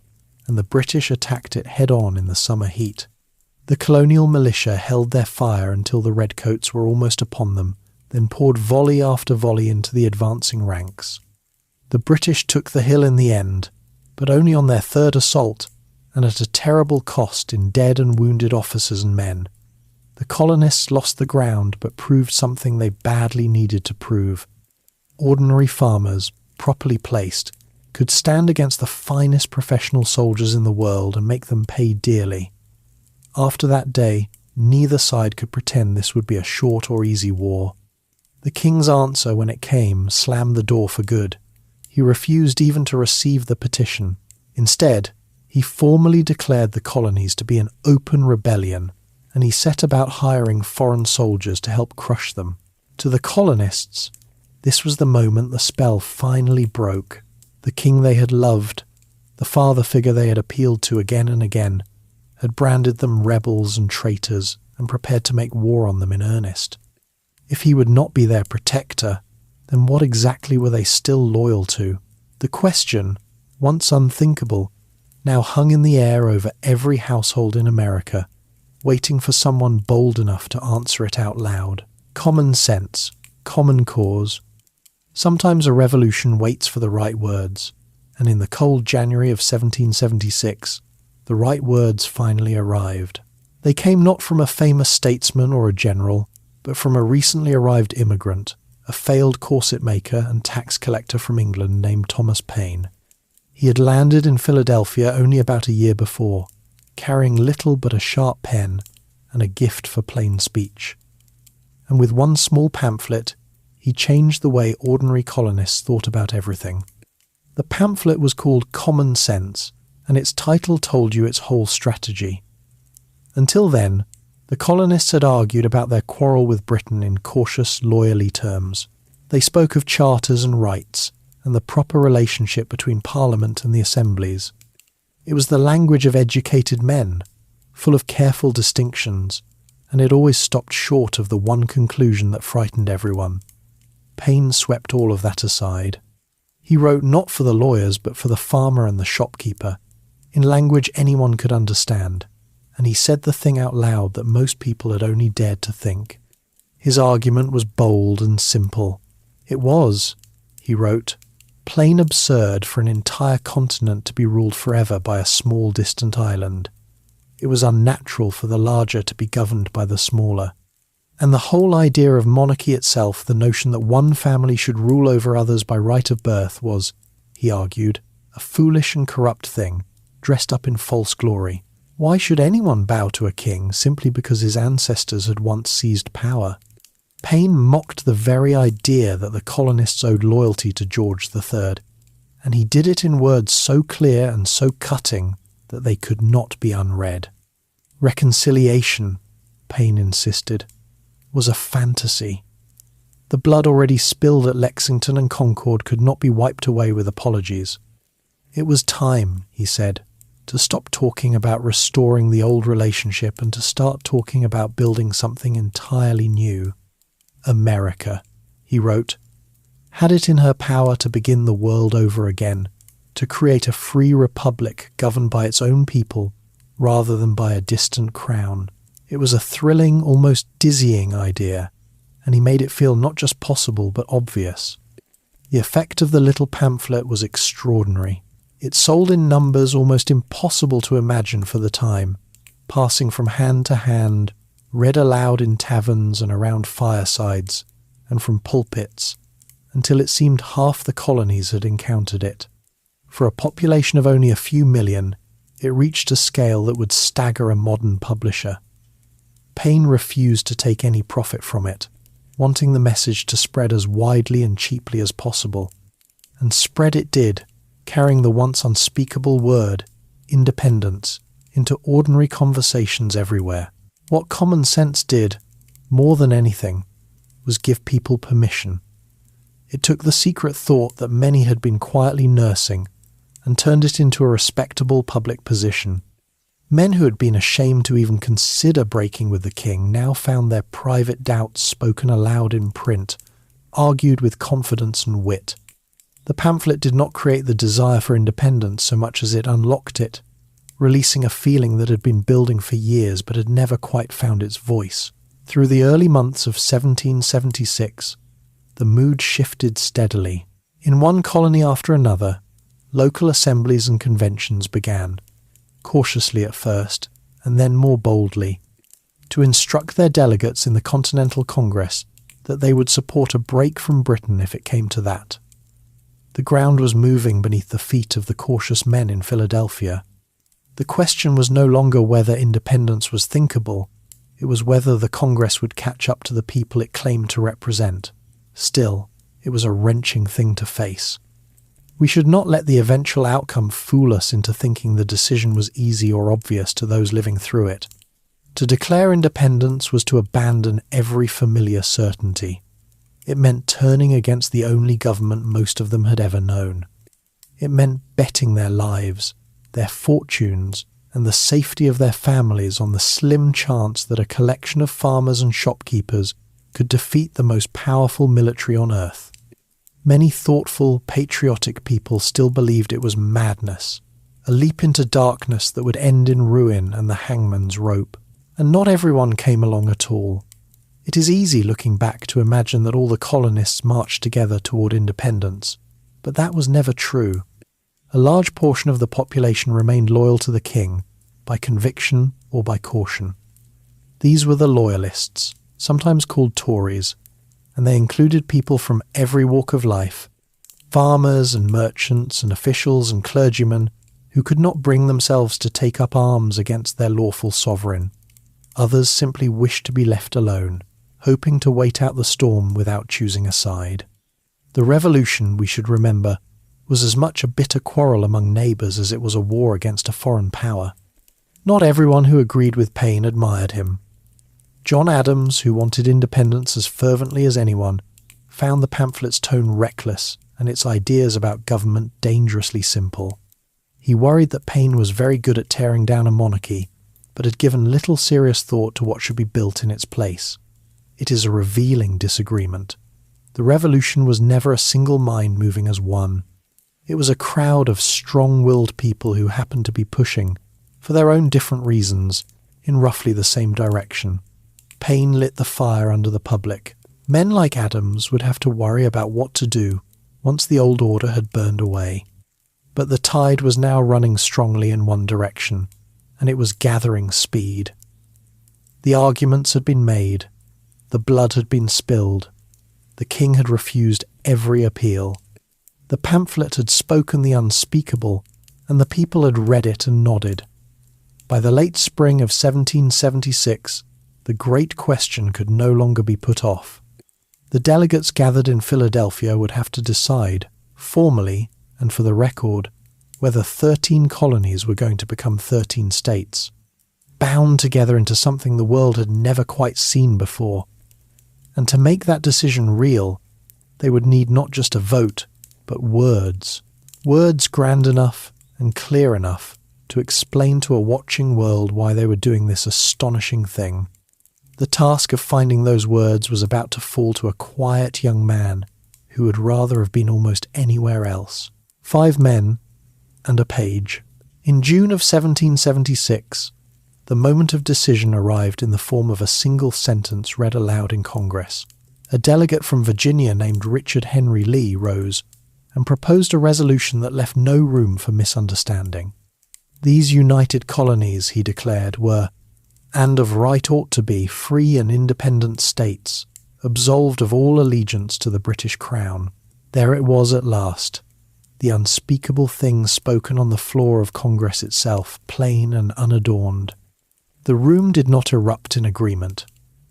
and the British attacked it head-on in the summer heat. The colonial militia held their fire until the redcoats were almost upon them, then poured volley after volley into the advancing ranks. The British took the hill in the end, but only on their third assault, and at a terrible cost in dead and wounded officers and men. The colonists lost the ground, but proved something they badly needed to prove. Ordinary farmers, properly placed, could stand against the finest professional soldiers in the world and make them pay dearly. After that day, neither side could pretend this would be a short or easy war. The king's answer, when it came, slammed the door for good. He refused even to receive the petition. Instead, he formally declared the colonies to be an open rebellion, and he set about hiring foreign soldiers to help crush them. To the colonists, this was the moment the spell finally broke. The king they had loved, the father figure they had appealed to again and again, had branded them rebels and traitors and prepared to make war on them in earnest. If he would not be their protector, then what exactly were they still loyal to? The question, once unthinkable, now hung in the air over every household in America, waiting for someone bold enough to answer it out loud. Common sense, common cause. Sometimes a revolution waits for the right words, and in the cold January of 1776, the right words finally arrived. They came not from a famous statesman or a general, but from a recently arrived immigrant, a failed corset maker and tax collector from England named Thomas Paine. He had landed in Philadelphia only about a year before, carrying little but a sharp pen and a gift for plain speech. and with one small pamphlet, he changed the way ordinary colonists thought about everything. The pamphlet was called Common Sense, and its title told you its whole strategy. Until then, the colonists had argued about their quarrel with Britain in cautious, lawyerly terms. They spoke of charters and rights, and the proper relationship between Parliament and the assemblies. It was the language of educated men, full of careful distinctions, and it always stopped short of the one conclusion that frightened everyone. Paine swept all of that aside. He wrote not for the lawyers but for the farmer and the shopkeeper, in language anyone could understand, and he said the thing out loud that most people had only dared to think. His argument was bold and simple. It was, he wrote, plain absurd for an entire continent to be ruled forever by a small distant island. It was unnatural for the larger to be governed by the smaller. And the whole idea of monarchy itself, the notion that one family should rule over others by right of birth, was, he argued, a foolish and corrupt thing, dressed up in false glory. Why should anyone bow to a king simply because his ancestors had once seized power? Paine mocked the very idea that the colonists owed loyalty to George III, and he did it in words so clear and so cutting that they could not be unread. Reconciliation, Paine insisted, was a fantasy. The blood already spilled at Lexington and Concord could not be wiped away with apologies. It was time, he said, to stop talking about restoring the old relationship and to start talking about building something entirely new. America, he wrote, had it in her power to begin the world over again, to create a free republic governed by its own people rather than by a distant crown. It was a thrilling, almost dizzying idea, and he made it feel not just possible but obvious. The effect of the little pamphlet was extraordinary. It sold in numbers almost impossible to imagine for the time, passing from hand to hand, read aloud in taverns and around firesides, and from pulpits, until it seemed half the colonies had encountered it. For a population of only a few million, it reached a scale that would stagger a modern publisher. Paine refused to take any profit from it, wanting the message to spread as widely and cheaply as possible. And spread it did, carrying the once unspeakable word, independence, into ordinary conversations everywhere. What Common Sense did, more than anything, was give people permission. It took the secret thought that many had been quietly nursing and turned it into a respectable public position. Men who had been ashamed to even consider breaking with the king now found their private doubts spoken aloud in print, argued with confidence and wit. The pamphlet did not create the desire for independence so much as it unlocked it, releasing a feeling that had been building for years but had never quite found its voice. Through the early months of 1776, the mood shifted steadily. In one colony after another, local assemblies and conventions began, cautiously at first, and then more boldly, to instruct their delegates in the Continental Congress that they would support a break from Britain if it came to that. The ground was moving beneath the feet of the cautious men in Philadelphia. The question was no longer whether independence was thinkable, it was whether the Congress would catch up to the people it claimed to represent. Still, it was a wrenching thing to face. We should not let the eventual outcome fool us into thinking the decision was easy or obvious to those living through it. To declare independence was to abandon every familiar certainty. It meant turning against the only government most of them had ever known. It meant betting their lives, their fortunes, and the safety of their families on the slim chance that a collection of farmers and shopkeepers could defeat the most powerful military on earth. Many thoughtful, patriotic people still believed it was madness, a leap into darkness that would end in ruin and the hangman's rope. And not everyone came along at all. It is easy looking back to imagine that all the colonists marched together toward independence, but that was never true. A large portion of the population remained loyal to the king, by conviction or by caution. These were the loyalists, sometimes called Tories, and they included people from every walk of life, farmers and merchants and officials and clergymen who could not bring themselves to take up arms against their lawful sovereign. Others simply wished to be left alone, hoping to wait out the storm without choosing a side. The revolution, we should remember, was as much a bitter quarrel among neighbours as it was a war against a foreign power. Not everyone who agreed with Paine admired him. John Adams, who wanted independence as fervently as anyone, found the pamphlet's tone reckless and its ideas about government dangerously simple. He worried that Paine was very good at tearing down a monarchy, but had given little serious thought to what should be built in its place. It is a revealing disagreement. The revolution was never a single mind moving as one. It was a crowd of strong-willed people who happened to be pushing, for their own different reasons, in roughly the same direction. Paine lit the fire under the public. Men like Adams would have to worry about what to do once the old order had burned away. But the tide was now running strongly in one direction, and it was gathering speed. The arguments had been made, the blood had been spilled, the king had refused every appeal. The pamphlet had spoken the unspeakable, and the people had read it and nodded. By the late spring of 1776, the great question could no longer be put off. The delegates gathered in Philadelphia would have to decide, formally and for the record, whether 13 colonies were going to become 13 states, bound together into something the world had never quite seen before. And to make that decision real, they would need not just a vote, but words. Words grand enough and clear enough to explain to a watching world why they were doing this astonishing thing. The task of finding those words was about to fall to a quiet young man who would rather have been almost anywhere else. 5 men and a page. In June of 1776, the moment of decision arrived in the form of a single sentence read aloud in Congress. A delegate from Virginia named Richard Henry Lee rose and proposed a resolution that left no room for misunderstanding. These united colonies, he declared, were, and of right ought to be, free and independent states, absolved of all allegiance to the British crown. There it was at last, the unspeakable thing spoken on the floor of Congress itself, plain and unadorned. The room did not erupt in agreement.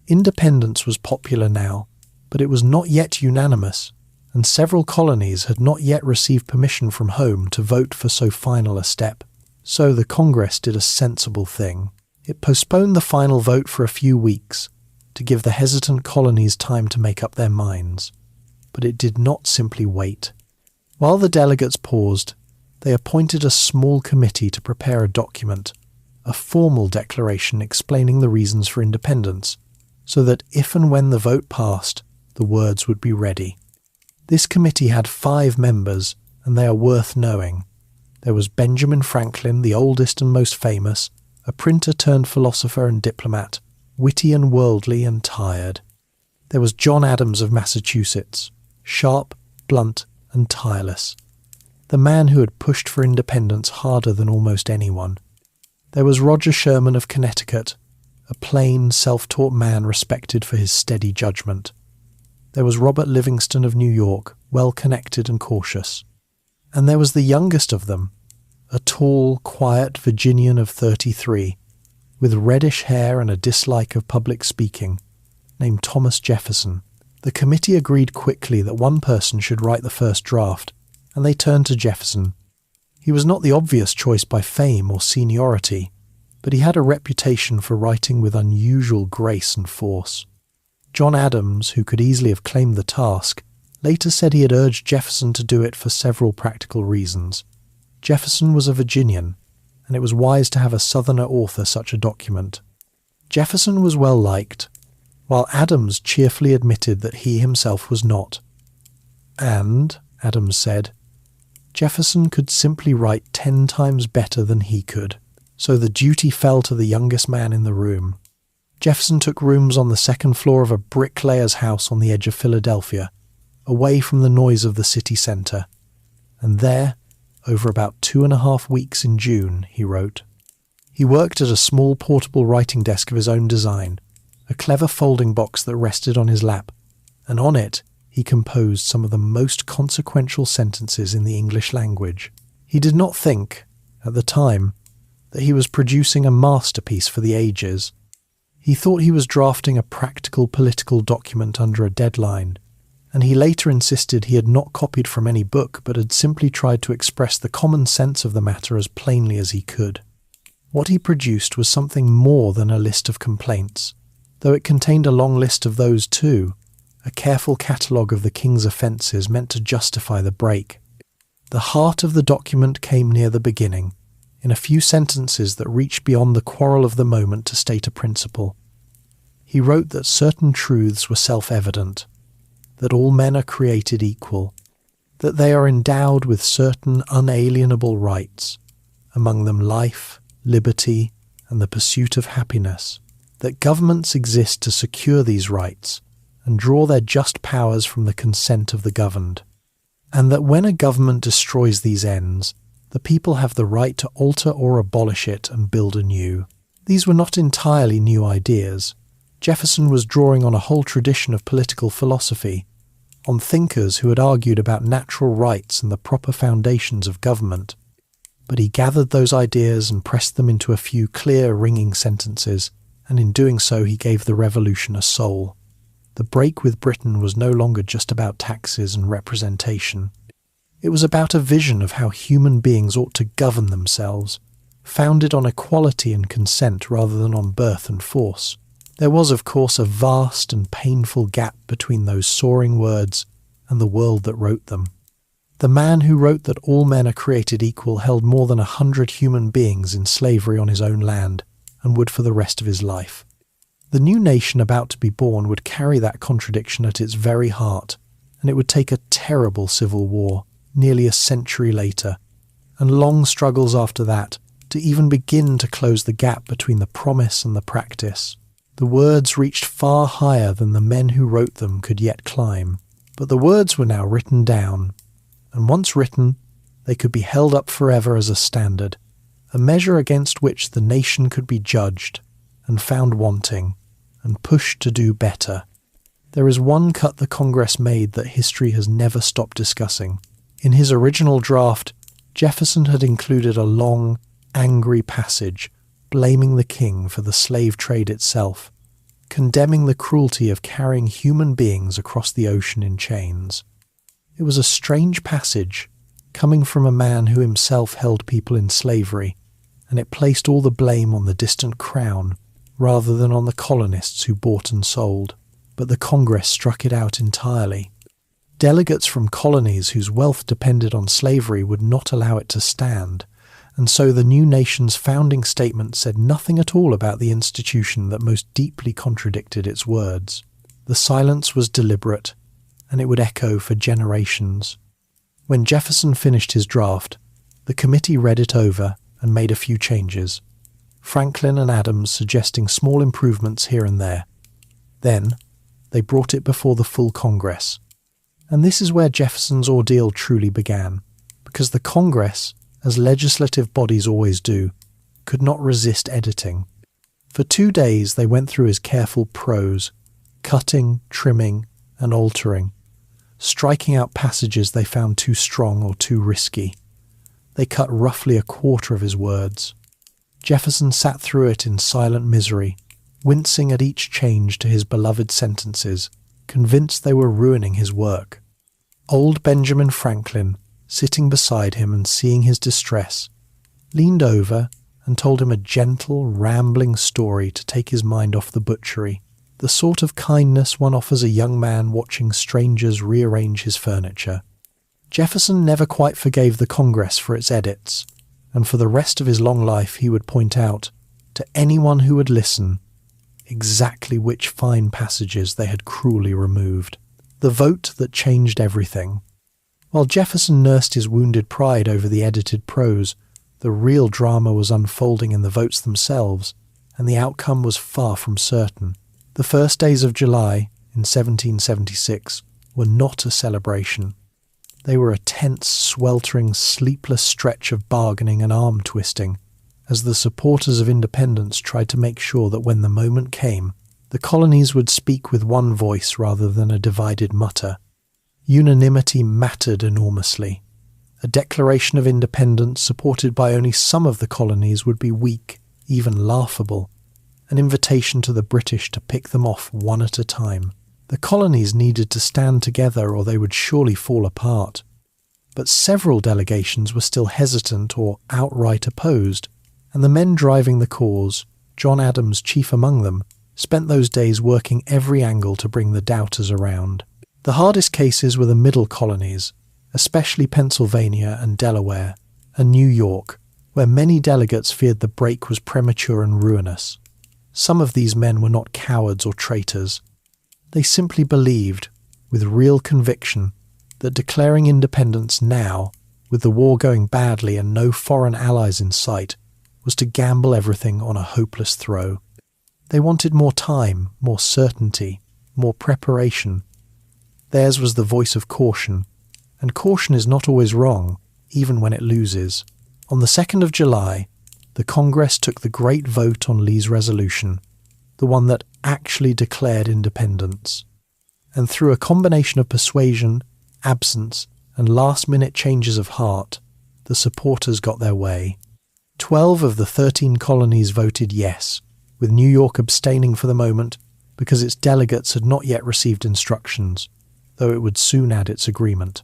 Independence was popular now, but it was not yet unanimous, and several colonies had not yet received permission from home to vote for so final a step. So the Congress did a sensible thing. It postponed the final vote for a few weeks to give the hesitant colonies time to make up their minds. But it did not simply wait. While the delegates paused, they appointed a small committee to prepare a document, a formal declaration explaining the reasons for independence, so that if and when the vote passed, the words would be ready. This committee had 5 members, and they are worth knowing. There was Benjamin Franklin, the oldest and most famous, a printer turned philosopher and diplomat, witty and worldly and tired. There was John Adams of Massachusetts, sharp, blunt, and tireless, the man who had pushed for independence harder than almost anyone. There was Roger Sherman of Connecticut, a plain, self-taught man respected for his steady judgment. There was Robert Livingston of New York, well-connected and cautious. And there was the youngest of them, a tall, quiet Virginian of 33, with reddish hair and a dislike of public speaking, named Thomas Jefferson. The committee agreed quickly that one person should write the first draft, and they turned to Jefferson. He was not the obvious choice by fame or seniority, but he had a reputation for writing with unusual grace and force. John Adams, who could easily have claimed the task, later said he had urged Jefferson to do it for several practical reasons. Jefferson was a Virginian, and it was wise to have a Southerner author such a document. Jefferson was well liked, while Adams cheerfully admitted that he himself was not. And, Adams said, Jefferson could simply write 10 times better than he could, so the duty fell to the youngest man in the room. Jefferson took rooms on the second floor of a bricklayer's house on the edge of Philadelphia, away from the noise of the city centre, and there, over about 2.5 weeks in June, he wrote. He worked at a small portable writing desk of his own design, a clever folding box that rested on his lap, and on it he composed some of the most consequential sentences in the English language. He did not think, at the time, that he was producing a masterpiece for the ages. He thought he was drafting a practical political document under a deadline, and he later insisted he had not copied from any book but had simply tried to express the common sense of the matter as plainly as he could. What he produced was something more than a list of complaints, though it contained a long list of those too, a careful catalogue of the king's offences meant to justify the break. The heart of the document came near the beginning, in a few sentences that reached beyond the quarrel of the moment to state a principle. He wrote that certain truths were self-evident, that all men are created equal, that they are endowed with certain unalienable rights, among them life, liberty, and the pursuit of happiness, that governments exist to secure these rights and draw their just powers from the consent of the governed, and that when a government destroys these ends, the people have the right to alter or abolish it and build anew. These were not entirely new ideas. Jefferson was drawing on a whole tradition of political philosophy, on thinkers who had argued about natural rights and the proper foundations of government. But he gathered those ideas and pressed them into a few clear, ringing sentences, and in doing so he gave the revolution a soul. The break with Britain was no longer just about taxes and representation. It was about a vision of how human beings ought to govern themselves, founded on equality and consent rather than on birth and force. There was, of course, a vast and painful gap between those soaring words and the world that wrote them. The man who wrote that all men are created equal held more than 100 human beings in slavery on his own land, and would for the rest of his life. The new nation about to be born would carry that contradiction at its very heart, and it would take a terrible civil war, nearly a century later, and long struggles after that, to even begin to close the gap between the promise and the practice. The words reached far higher than the men who wrote them could yet climb, but the words were now written down, and once written, they could be held up forever as a standard, a measure against which the nation could be judged, and found wanting, and pushed to do better. There is one cut the Congress made that history has never stopped discussing. In his original draft, Jefferson had included a long, angry passage blaming the king for the slave trade itself, condemning the cruelty of carrying human beings across the ocean in chains. It was a strange passage, coming from a man who himself held people in slavery, and it placed all the blame on the distant crown rather than on the colonists who bought and sold. But the Congress struck it out entirely. Delegates from colonies whose wealth depended on slavery would not allow it to stand, and so the new nation's founding statement said nothing at all about the institution that most deeply contradicted its words. The silence was deliberate, and it would echo for generations. When Jefferson finished his draft, the committee read it over and made a few changes, Franklin and Adams suggesting small improvements here and there. Then, they brought it before the full Congress. And this is where Jefferson's ordeal truly began, because the Congress, as legislative bodies always do, could not resist editing. For 2 days they went through his careful prose, cutting, trimming, and altering, striking out passages they found too strong or too risky. They cut roughly a quarter of his words. Jefferson sat through it in silent misery, wincing at each change to his beloved sentences, convinced they were ruining his work. Old Benjamin Franklin, sitting beside him and seeing his distress, leaned over and told him a gentle, rambling story to take his mind off the butchery, the sort of kindness one offers a young man watching strangers rearrange his furniture. Jefferson never quite forgave the Congress for its edits, and for the rest of his long life he would point out, to anyone who would listen, exactly which fine passages they had cruelly removed. The vote that changed everything. While Jefferson nursed his wounded pride over the edited prose, the real drama was unfolding in the votes themselves, and the outcome was far from certain. The first days of July, in 1776, were not a celebration. They were a tense, sweltering, sleepless stretch of bargaining and arm-twisting, as the supporters of independence tried to make sure that when the moment came, the colonies would speak with one voice rather than a divided mutter. Unanimity mattered enormously. A declaration of independence supported by only some of the colonies would be weak, even laughable. an invitation to the British to pick them off one at a time. The colonies needed to stand together or they would surely fall apart. But several delegations were still hesitant or outright opposed, and the men driving the cause, John Adams chief among them, spent those days working every angle to bring the doubters around. The hardest cases were the middle colonies, especially Pennsylvania and Delaware, and New York, where many delegates feared the break was premature and ruinous. Some of these men were not cowards or traitors. They simply believed, with real conviction, that declaring independence now, with the war going badly and no foreign allies in sight, was to gamble everything on a hopeless throw. They wanted more time, more certainty, more preparation. Theirs was the voice of caution, and caution is not always wrong, even when it loses. On the 2nd of July, the Congress took the great vote on Lee's resolution, the one that actually declared independence. And through a combination of persuasion, absence, and last-minute changes of heart, the supporters got their way. 12 of the 13 colonies voted yes, with New York abstaining for the moment because its delegates had not yet received instructions, though it would soon add its agreement.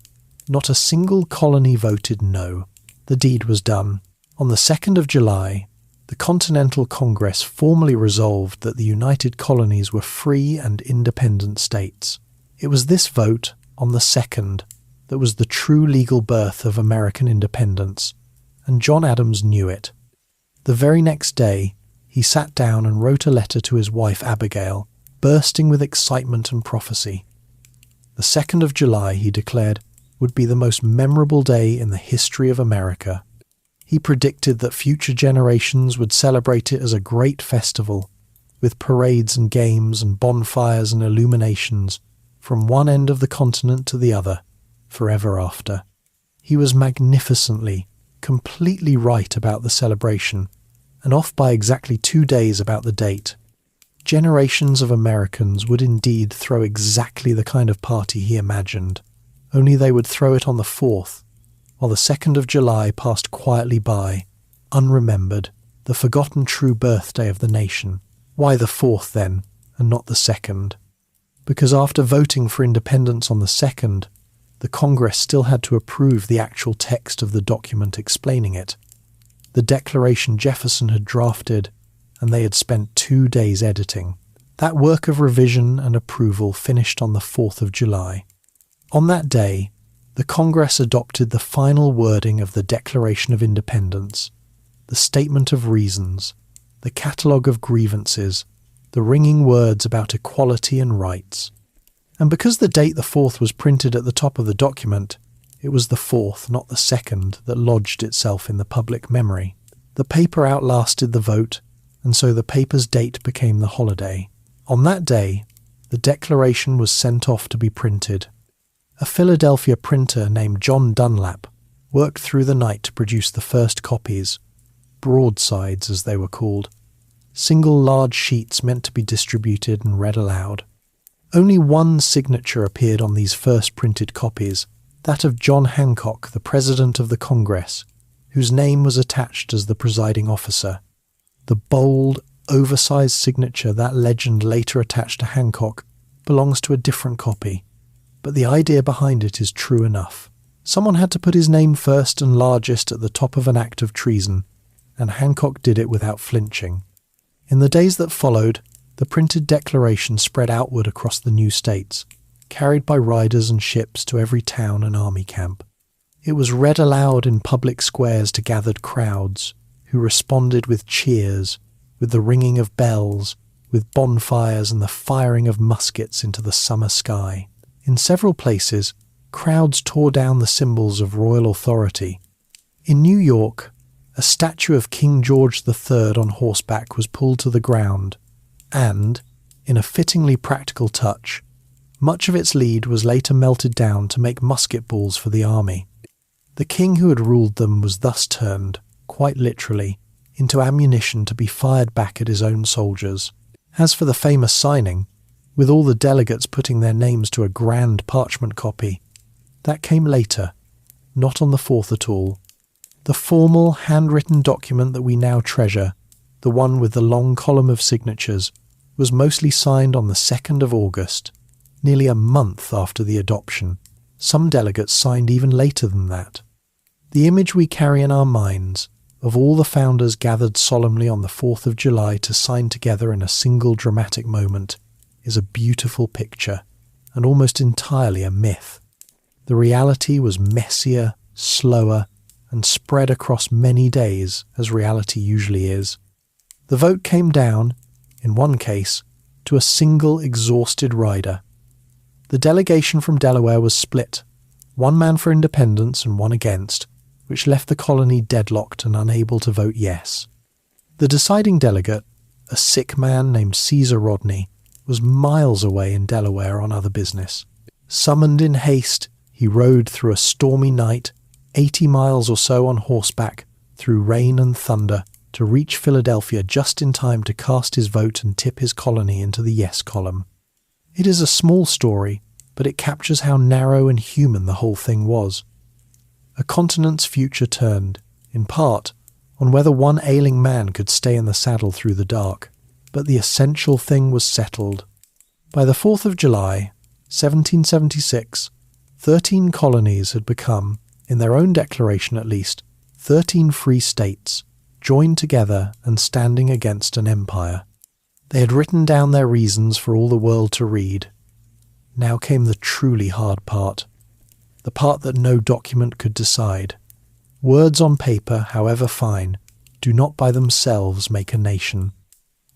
Not a single colony voted no. The deed was done. On the 2nd of July, the Continental Congress formally resolved that the United Colonies were free and independent states. It was this vote, on the 2nd, that was the true legal birth of American independence, and John Adams knew it. The very next day, he sat down and wrote a letter to his wife Abigail, bursting with excitement and prophecy. The 2nd of July, he declared, would be the most memorable day in the history of America. He predicted that future generations would celebrate it as a great festival, with parades and games and bonfires and illuminations from one end of the continent to the other, forever after. He was magnificently, completely right about the celebration, and off by exactly 2 days about the date. Generations of Americans would indeed throw exactly the kind of party he imagined, only they would throw it on the 4th, while the 2nd of July passed quietly by, unremembered, the forgotten true birthday of the nation. Why the 4th then, and not the 2nd? Because after voting for independence on the 2nd, the Congress still had to approve the actual text of the document explaining it. The declaration Jefferson had drafted, and they had spent 2 days editing. That work of revision and approval finished on the 4th of July. On that day, the Congress adopted the final wording of the Declaration of Independence, the Statement of Reasons, the Catalogue of Grievances, the ringing words about equality and rights. And because the date the 4th was printed at the top of the document, it was the 4th, not the 2nd, that lodged itself in the public memory. The paper outlasted the vote, and so the paper's date became the holiday. On that day, the Declaration was sent off to be printed. A Philadelphia printer named John Dunlap worked through the night to produce the first copies, broadsides as they were called, single large sheets meant to be distributed and read aloud. Only one signature appeared on these first printed copies, that of John Hancock, the President of the Congress, whose name was attached as the presiding officer. The bold, oversized signature that legend later attached to Hancock belongs to a different copy, but the idea behind it is true enough. Someone had to put his name first and largest at the top of an act of treason, and Hancock did it without flinching. In the days that followed, the printed declaration spread outward across the new states, carried by riders and ships to every town and army camp. It was read aloud in public squares to gathered crowds, who responded with cheers, with the ringing of bells, with bonfires and the firing of muskets into the summer sky. In several places, crowds tore down the symbols of royal authority. In New York, a statue of King George III on horseback was pulled to the ground, and, in a fittingly practical touch, much of its lead was later melted down to make musket balls for the army. The king who had ruled them was thus turned, quite literally, into ammunition to be fired back at his own soldiers. As for the famous signing, with all the delegates putting their names to a grand parchment copy, that came later, not on the 4th at all. The formal, handwritten document that we now treasure the one with the long column of signatures, was mostly signed on the 2nd of August, nearly a month after the adoption. Some delegates signed even later than that. The image we carry in our minds of all the founders gathered solemnly on the 4th of July to sign together in a single dramatic moment is a beautiful picture, and almost entirely a myth. The reality was messier, slower, and spread across many days, as reality usually is. The vote came down, in one case, to a single exhausted rider. The delegation from Delaware was split, one man for independence and one against, which left the colony deadlocked and unable to vote yes. The deciding delegate, a sick man named Caesar Rodney, was miles away in Delaware on other business. Summoned in haste, he rode through a stormy night, 80 miles or so on horseback, through rain and thunder, to reach Philadelphia just in time to cast his vote and tip his colony into the yes column. It is a small story, but it captures how narrow and human the whole thing was. A continent's future turned, in part, on whether one ailing man could stay in the saddle through the dark, but the essential thing was settled. By the 4th of July, 1776, 13 colonies had become, in their own declaration at least, 13 free states, joined together and standing against an empire. They had written down their reasons for all the world to read. Now came the truly hard part, the part that no document could decide. Words on paper, however fine, do not by themselves make a nation.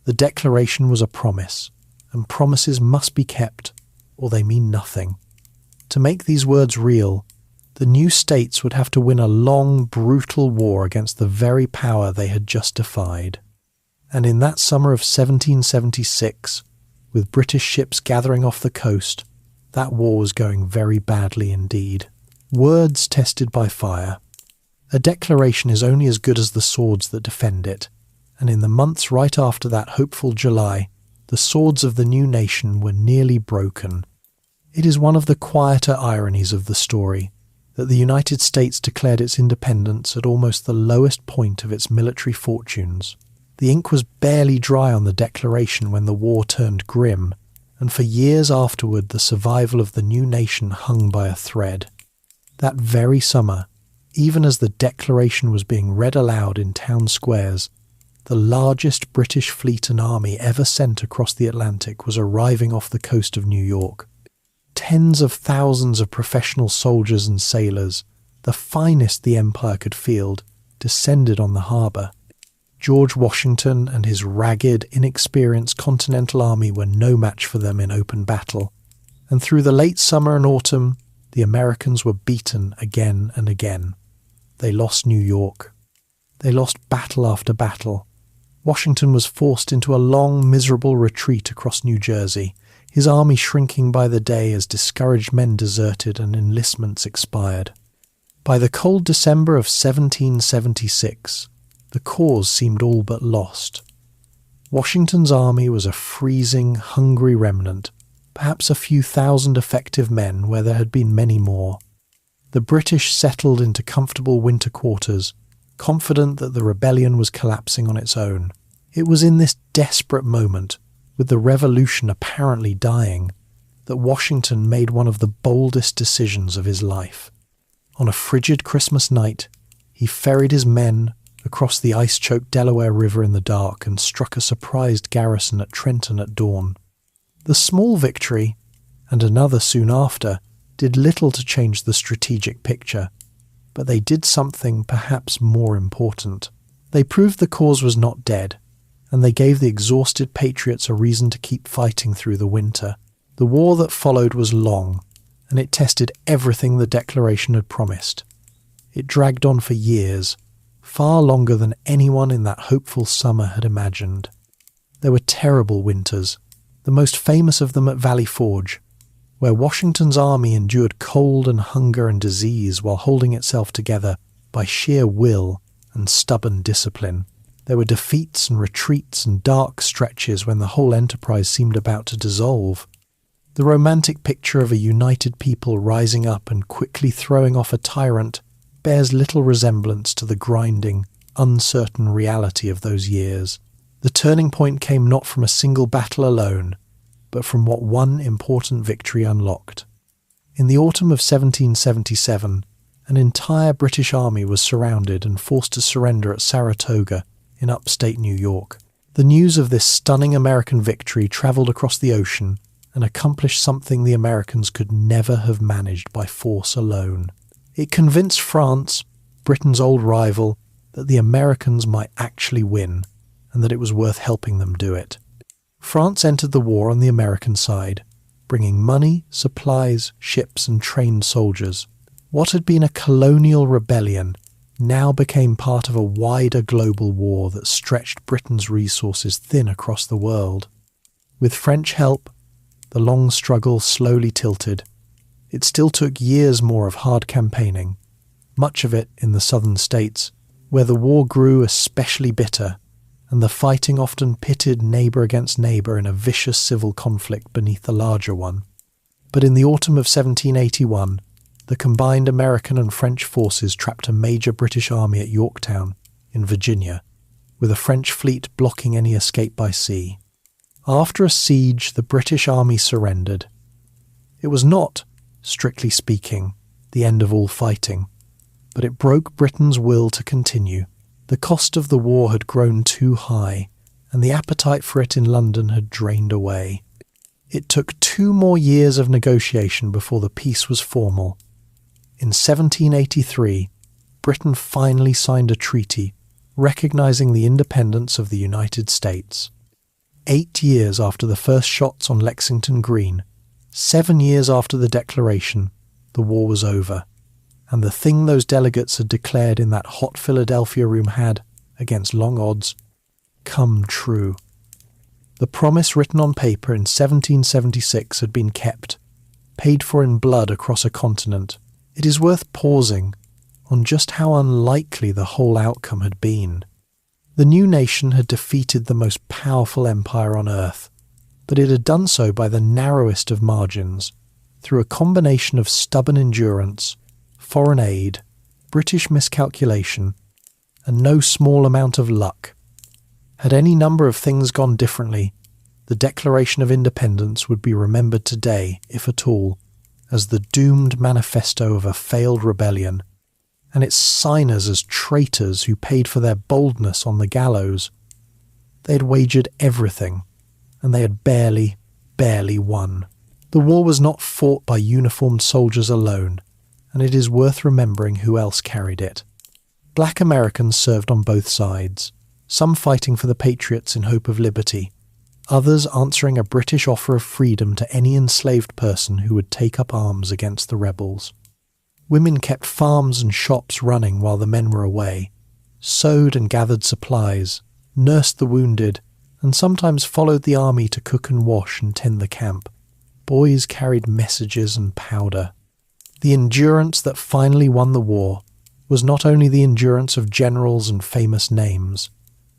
The Declaration was a promise, and promises must be kept, or they mean nothing. To make these words real, the new states would have to win a long, brutal war against the very power they had just defied. And in that summer of 1776, with British ships gathering off the coast, that war was going very badly indeed. Words tested by fire. A declaration is only as good as the swords that defend it, and in the months right after that hopeful July, the swords of the new nation were nearly broken. It is one of the quieter ironies of the story that the United States declared its independence at almost the lowest point of its military fortunes. The ink was barely dry on the Declaration when the war turned grim, and for years afterward the survival of the new nation hung by a thread. That very summer, even as the Declaration was being read aloud in town squares, the largest British fleet and army ever sent across the Atlantic was arriving off the coast of New York. Tens of thousands of professional soldiers and sailors, the finest the empire could field, descended on the harbour. George Washington and his ragged, inexperienced Continental Army were no match for them in open battle, and through the late summer and autumn, the Americans were beaten again and again. They lost New York. They lost battle after battle. Washington was forced into a long, miserable retreat across New Jersey, his army shrinking by the day as discouraged men deserted and enlistments expired. By the cold December of 1776, the cause seemed all but lost. Washington's army was a freezing, hungry remnant, perhaps a few thousand effective men where there had been many more. The British settled into comfortable winter quarters, confident that the rebellion was collapsing on its own. It was in this desperate moment, with the revolution apparently dying, that Washington made one of the boldest decisions of his life. On a frigid Christmas night, he ferried his men across the ice-choked Delaware River in the dark and struck a surprised garrison at Trenton at dawn. The small victory, and another soon after, did little to change the strategic picture, but they did something perhaps more important. They proved the cause was not dead, and they gave the exhausted patriots a reason to keep fighting through the winter. The war that followed was long, and it tested everything the Declaration had promised. It dragged on for years, far longer than anyone in that hopeful summer had imagined. There were terrible winters, the most famous of them at Valley Forge, where Washington's army endured cold and hunger and disease while holding itself together by sheer will and stubborn discipline. There were defeats and retreats and dark stretches when the whole enterprise seemed about to dissolve. The romantic picture of a united people rising up and quickly throwing off a tyrant bears little resemblance to the grinding, uncertain reality of those years. The turning point came not from a single battle alone, but from what one important victory unlocked. In the autumn of 1777, an entire British army was surrounded and forced to surrender at Saratoga in upstate New York. The news of this stunning American victory travelled across the ocean and accomplished something the Americans could never have managed by force alone. It convinced France, Britain's old rival, that the Americans might actually win, and that it was worth helping them do it. France entered the war on the American side, bringing money, supplies, ships and trained soldiers. What had been a colonial rebellion now became part of a wider global war that stretched Britain's resources thin across the world. With French help, the long struggle slowly tilted. It still took years more of hard campaigning, much of it in the southern states, where the war grew especially bitter, and the fighting often pitted neighbour against neighbour in a vicious civil conflict beneath the larger one. But in the autumn of 1781, the combined American and French forces trapped a major British army at Yorktown, in Virginia, with a French fleet blocking any escape by sea. After a siege, the British army surrendered. It was not, strictly speaking, the end of all fighting, but it broke Britain's will to continue. The cost of the war had grown too high, and the appetite for it in London had drained away. It took 2 more years of negotiation before the peace was formal. In 1783, Britain finally signed a treaty recognising the independence of the United States. 8 years after the first shots on Lexington Green, 7 years after the declaration, the war was over, and the thing those delegates had declared in that hot Philadelphia room had, against long odds, come true. The promise written on paper in 1776 had been kept, paid for in blood across a continent. It is worth pausing on just how unlikely the whole outcome had been. The new nation had defeated the most powerful empire on earth, but it had done so by the narrowest of margins, through a combination of stubborn endurance, foreign aid, British miscalculation, and no small amount of luck. Had any number of things gone differently, the Declaration of Independence would be remembered today, if at all, as the doomed manifesto of a failed rebellion, and its signers as traitors who paid for their boldness on the gallows. They had wagered everything, and they had barely won. The war was not fought by uniformed soldiers alone, and it is worth remembering who else carried it. Black Americans served on both sides, some fighting for the Patriots in hope of liberty, others answering a British offer of freedom to any enslaved person who would take up arms against the rebels. Women kept farms and shops running while the men were away, sewed and gathered supplies, nursed the wounded, and sometimes followed the army to cook and wash and tend the camp. Boys carried messages and powder. The endurance that finally won the war was not only the endurance of generals and famous names,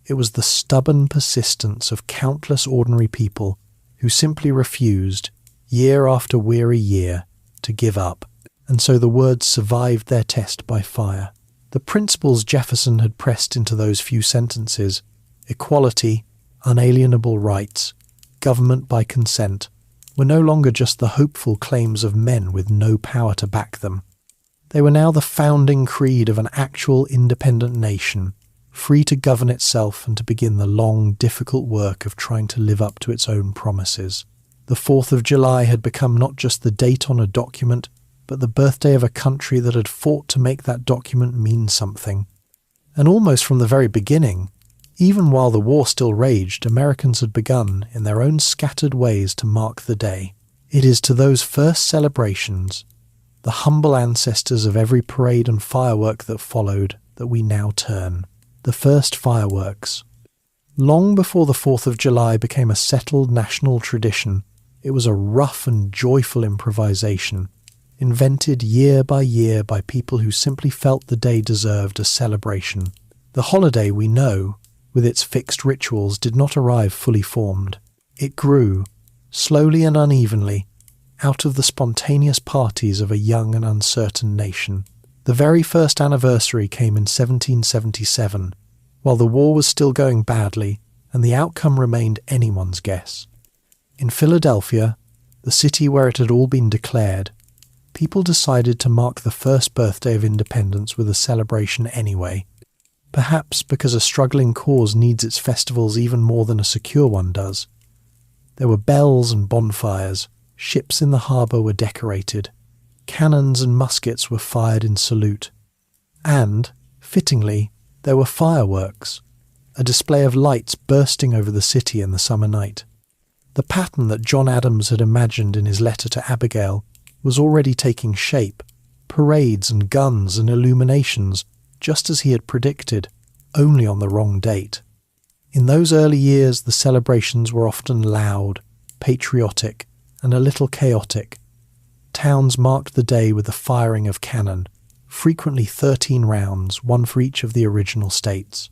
it was the stubborn persistence of countless ordinary people who simply refused, year after weary year, to give up, and so the words survived their test by fire. The principles Jefferson had pressed into those few sentences, equality, unalienable rights, government by consent, were no longer just the hopeful claims of men with no power to back them. They were now the founding creed of an actual independent nation, free to govern itself and to begin the long, difficult work of trying to live up to its own promises. The 4th of July had become not just the date on a document, but the birthday of a country that had fought to make that document mean something. And almost from the very beginning, even while the war still raged, Americans had begun, in their own scattered ways, to mark the day. It is to those first celebrations, the humble ancestors of every parade and firework that followed, that we now turn. The first fireworks. Long before the 4th of July became a settled national tradition, it was a rough and joyful improvisation, invented year by people who simply felt the day deserved a celebration. The holiday, we know, with its fixed rituals, did not arrive fully formed. It grew, slowly and unevenly, out of the spontaneous parties of a young and uncertain nation. The very first anniversary came in 1777, while the war was still going badly and the outcome remained anyone's guess. In Philadelphia, the city where it had all been declared, people decided to mark the first birthday of independence with a celebration anyway, perhaps because a struggling cause needs its festivals even more than a secure one does. There were bells and bonfires, ships in the harbour were decorated, cannons and muskets were fired in salute, and, fittingly, there were fireworks, a display of lights bursting over the city in the summer night. The pattern that John Adams had imagined in his letter to Abigail was already taking shape, parades and guns and illuminations, just as he had predicted, only on the wrong date. In those early years, the celebrations were often loud, patriotic, and a little chaotic. Towns marked the day with the firing of cannon, frequently 13 rounds, one for each of the original states.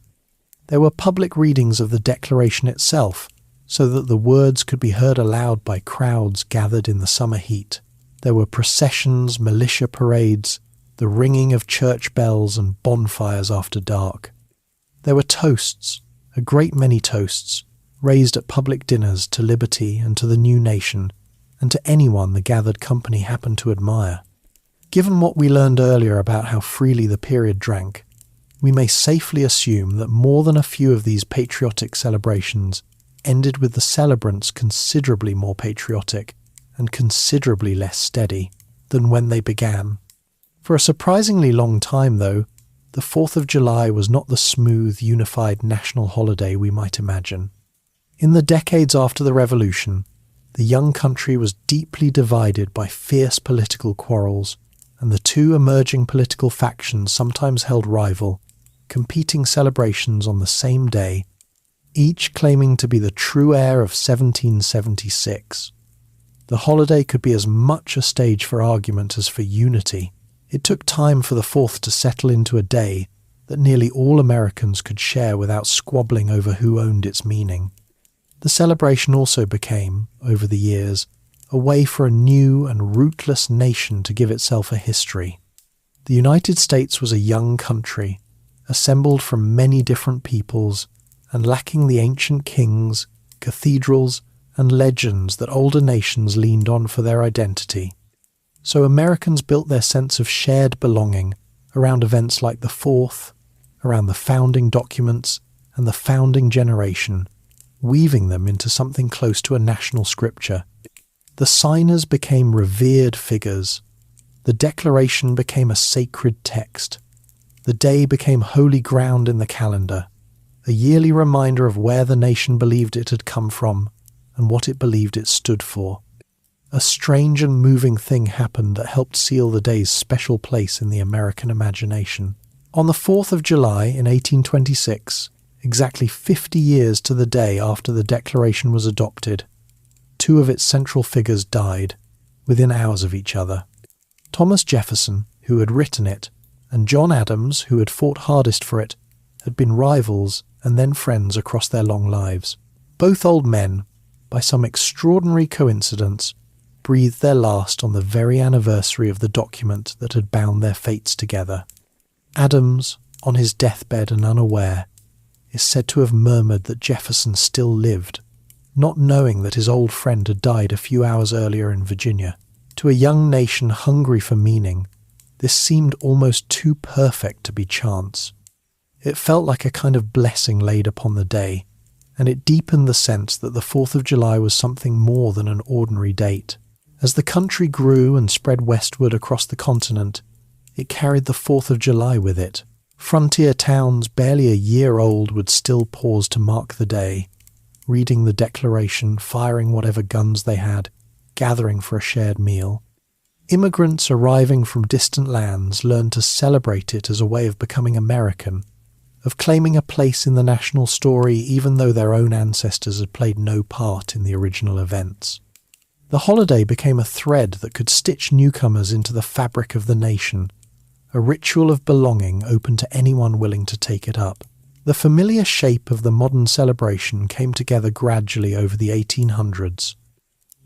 There were public readings of the Declaration itself, so that the words could be heard aloud by crowds gathered in the summer heat. There were processions, militia parades, the ringing of church bells and bonfires after dark. There were toasts, a great many toasts, raised at public dinners to liberty and to the new nation, and to anyone the gathered company happened to admire. Given what we learned earlier about how freely the period drank, we may safely assume that more than a few of these patriotic celebrations ended with the celebrants considerably more patriotic and considerably less steady than when they began. For a surprisingly long time, though, the 4th of July was not the smooth, unified national holiday we might imagine. In the decades after the Revolution, the young country was deeply divided by fierce political quarrels, and the two emerging political factions sometimes held rival, competing celebrations on the same day, each claiming to be the true heir of 1776. The holiday could be as much a stage for argument as for unity. It took time for the 4th to settle into a day that nearly all Americans could share without squabbling over who owned its meaning. The celebration also became, over the years, a way for a new and rootless nation to give itself a history. The United States was a young country, assembled from many different peoples, and lacking the ancient kings, cathedrals, and legends that older nations leaned on for their identity. So Americans built their sense of shared belonging around events like the 4th, around the founding documents and the founding generation, weaving them into something close to a national scripture. The signers became revered figures. The Declaration became a sacred text. The day became holy ground in the calendar, a yearly reminder of where the nation believed it had come from and what it believed it stood for. A strange and moving thing happened that helped seal the day's special place in the American imagination. On the 4th of July in 1826, exactly 50 years to the day after the Declaration was adopted, two of its central figures died, within hours of each other. Thomas Jefferson, who had written it, and John Adams, who had fought hardest for it, had been rivals and then friends across their long lives. Both old men, by some extraordinary coincidence, breathed their last on the very anniversary of the document that had bound their fates together. Adams, on his deathbed and unaware, is said to have murmured that Jefferson still lived, not knowing that his old friend had died a few hours earlier in Virginia. To a young nation hungry for meaning, this seemed almost too perfect to be chance. It felt like a kind of blessing laid upon the day, and it deepened the sense that the 4th of July was something more than an ordinary date. As the country grew and spread westward across the continent, it carried the 4th of July with it. Frontier towns barely a year old would still pause to mark the day, reading the Declaration, firing whatever guns they had, gathering for a shared meal. Immigrants arriving from distant lands learned to celebrate it as a way of becoming American, of claiming a place in the national story even though their own ancestors had played no part in the original events. The holiday became a thread that could stitch newcomers into the fabric of the nation, a ritual of belonging open to anyone willing to take it up. The familiar shape of the modern celebration came together gradually over the 1800s.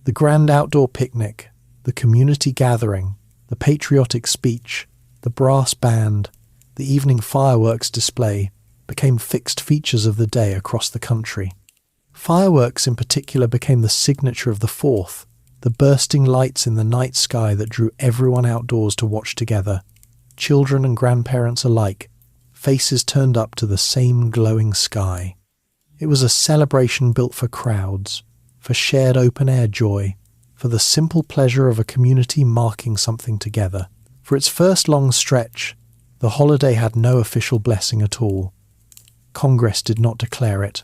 The grand outdoor picnic, the community gathering, the patriotic speech, the brass band, the evening fireworks display became fixed features of the day across the country. Fireworks in particular became the signature of the 4th, the bursting lights in the night sky that drew everyone outdoors to watch together, children and grandparents alike, faces turned up to the same glowing sky. It was a celebration built for crowds, for shared open-air joy, for the simple pleasure of a community marking something together. For its first long stretch, the holiday had no official blessing at all. Congress did not declare it.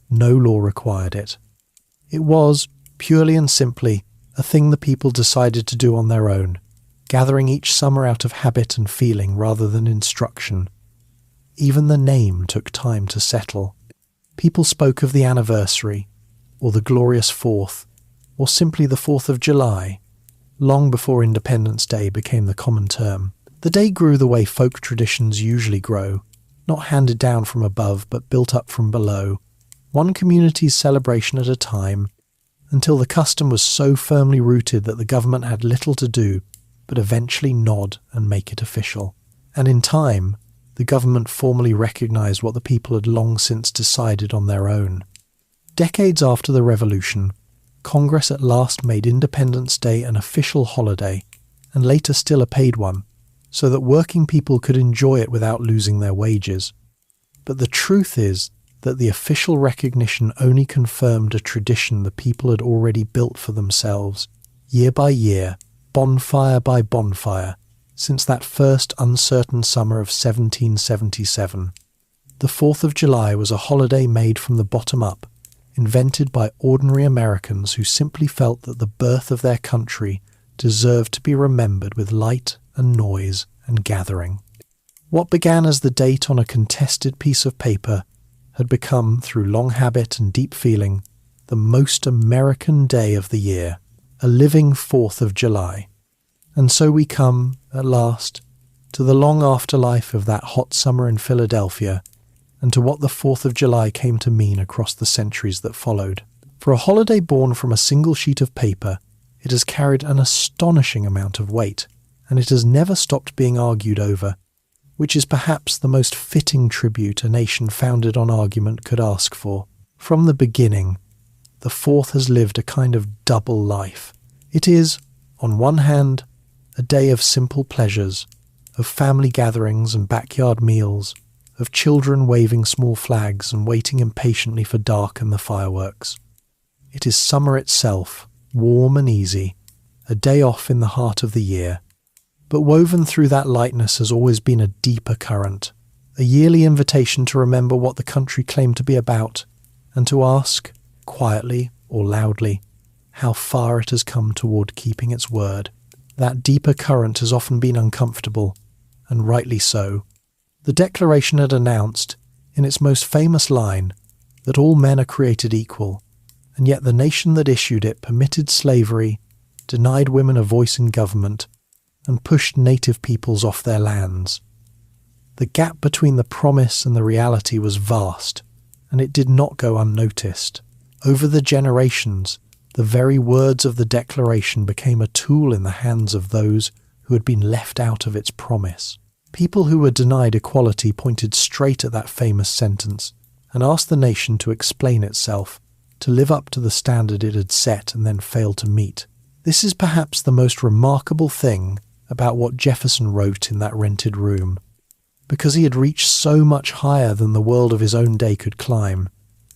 No law required it. It was, purely and simply, a thing the people decided to do on their own, gathering each summer out of habit and feeling rather than instruction. Even the name took time to settle. People spoke of the anniversary, or the glorious 4th, or simply the 4th of July, long before Independence Day became the common term. The day grew the way folk traditions usually grow, not handed down from above but built up from below, one community's celebration at a time, until the custom was so firmly rooted that the government had little to do but eventually nod and make it official. And in time, the government formally recognised what the people had long since decided on their own. Decades after the Revolution, Congress at last made Independence Day an official holiday, and later still a paid one, so that working people could enjoy it without losing their wages. But the truth is that the official recognition only confirmed a tradition the people had already built for themselves, year by year, bonfire by bonfire, since that first uncertain summer of 1777. The 4th of July was a holiday made from the bottom up, invented by ordinary Americans who simply felt that the birth of their country deserved to be remembered with light and noise and gathering. What began as the date on a contested piece of paper had become, through long habit and deep feeling, the most American day of the year, a living 4th of July. And so we come, at last, to the long afterlife of that hot summer in Philadelphia, and to what the 4th of July came to mean across the centuries that followed. For a holiday born from a single sheet of paper, it has carried an astonishing amount of weight, and it has never stopped being argued over, which is perhaps the most fitting tribute a nation founded on argument could ask for. From the beginning, the 4th has lived a kind of double life. It is, on one hand, a day of simple pleasures, of family gatherings and backyard meals, of children waving small flags and waiting impatiently for dark and the fireworks. It is summer itself, warm and easy, a day off in the heart of the year. But woven through that lightness has always been a deeper current, a yearly invitation to remember what the country claimed to be about, and to ask, quietly or loudly, how far it has come toward keeping its word. That deeper current has often been uncomfortable, and rightly so. The Declaration had announced, in its most famous line, that all men are created equal, and yet the nation that issued it permitted slavery, denied women a voice in government, and pushed native peoples off their lands. The gap between the promise and the reality was vast, and it did not go unnoticed. Over the generations, the very words of the Declaration became a tool in the hands of those who had been left out of its promise. People who were denied equality pointed straight at that famous sentence and asked the nation to explain itself, to live up to the standard it had set and then failed to meet. This is perhaps the most remarkable thing about what Jefferson wrote in that rented room. Because he had reached so much higher than the world of his own day could climb,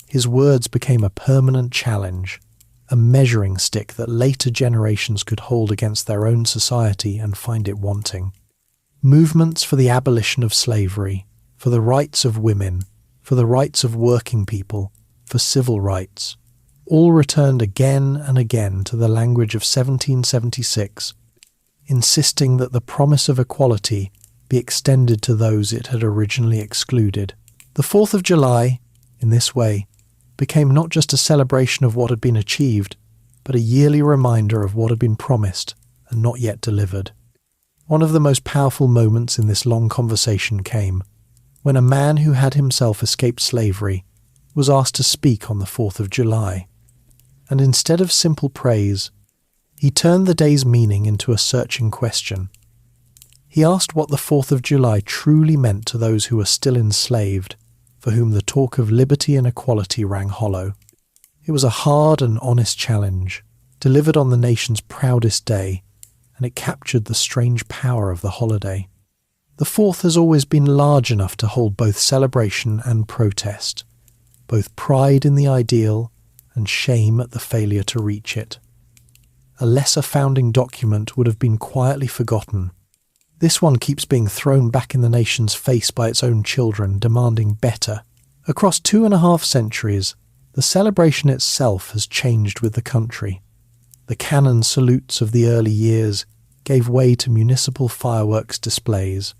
his words became a permanent challenge, a measuring stick that later generations could hold against their own society and find it wanting. Movements for the abolition of slavery, for the rights of women, for the rights of working people, for civil rights, all returned again and again to the language of 1776, insisting that the promise of equality be extended to those it had originally excluded. The 4th of July, in this way, became not just a celebration of what had been achieved, but a yearly reminder of what had been promised and not yet delivered. One of the most powerful moments in this long conversation came when a man who had himself escaped slavery was asked to speak on the 4th of July. And instead of simple praise, he turned the day's meaning into a searching question. He asked what the 4th of July truly meant to those who were still enslaved, for whom the talk of liberty and equality rang hollow. It was a hard and honest challenge, delivered on the nation's proudest day, and it captured the strange power of the holiday. The 4th has always been large enough to hold both celebration and protest, both pride in the ideal and shame at the failure to reach it. A lesser founding document would have been quietly forgotten. This one keeps being thrown back in the nation's face by its own children, demanding better. Across 2.5 centuries, the celebration itself has changed with the country. The cannon salutes of the early years gave way to municipal fireworks displays.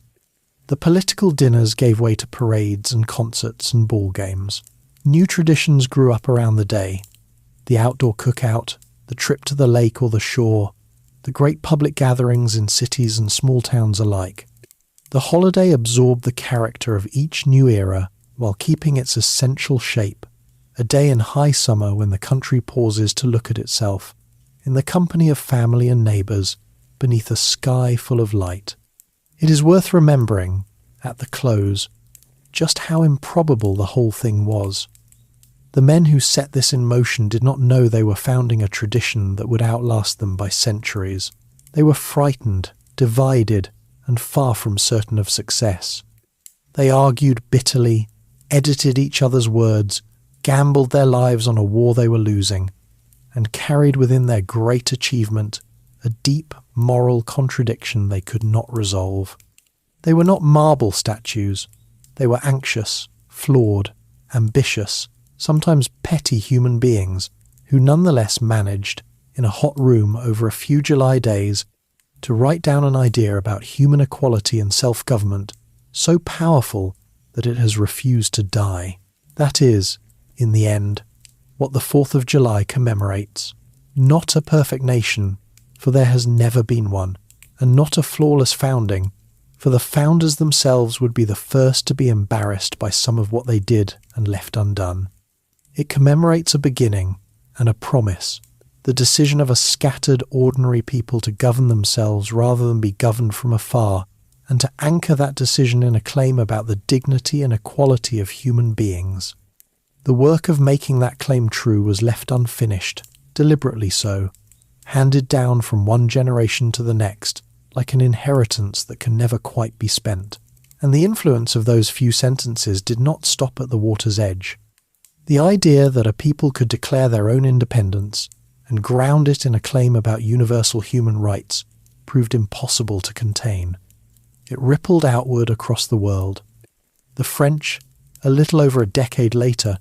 The political dinners gave way to parades and concerts and ball games. New traditions grew up around the day. The outdoor cookout, the trip to the lake or the shore, the great public gatherings in cities and small towns alike. The holiday absorbed the character of each new era while keeping its essential shape, a day in high summer when the country pauses to look at itself, in the company of family and neighbours, beneath a sky full of light. It is worth remembering, at the close, just how improbable the whole thing was. The men who set this in motion did not know they were founding a tradition that would outlast them by centuries. They were frightened, divided, and far from certain of success. They argued bitterly, edited each other's words, gambled their lives on a war they were losing, and carried within their great achievement a deep moral contradiction they could not resolve. They were not marble statues. They were anxious, flawed, ambitious, sometimes petty human beings who nonetheless managed, in a hot room over a few July days, to write down an idea about human equality and self-government so powerful that it has refused to die. That is, in the end, what the 4th of July commemorates. Not a perfect nation, for there has never been one, and not a flawless founding, for the founders themselves would be the first to be embarrassed by some of what they did and left undone. It commemorates a beginning and a promise, the decision of a scattered, ordinary people to govern themselves rather than be governed from afar, and to anchor that decision in a claim about the dignity and equality of human beings. The work of making that claim true was left unfinished, deliberately so, handed down from one generation to the next, like an inheritance that can never quite be spent. And the influence of those few sentences did not stop at the water's edge. The idea that a people could declare their own independence and ground it in a claim about universal human rights proved impossible to contain. It rippled outward across the world. The French, a little over a decade later,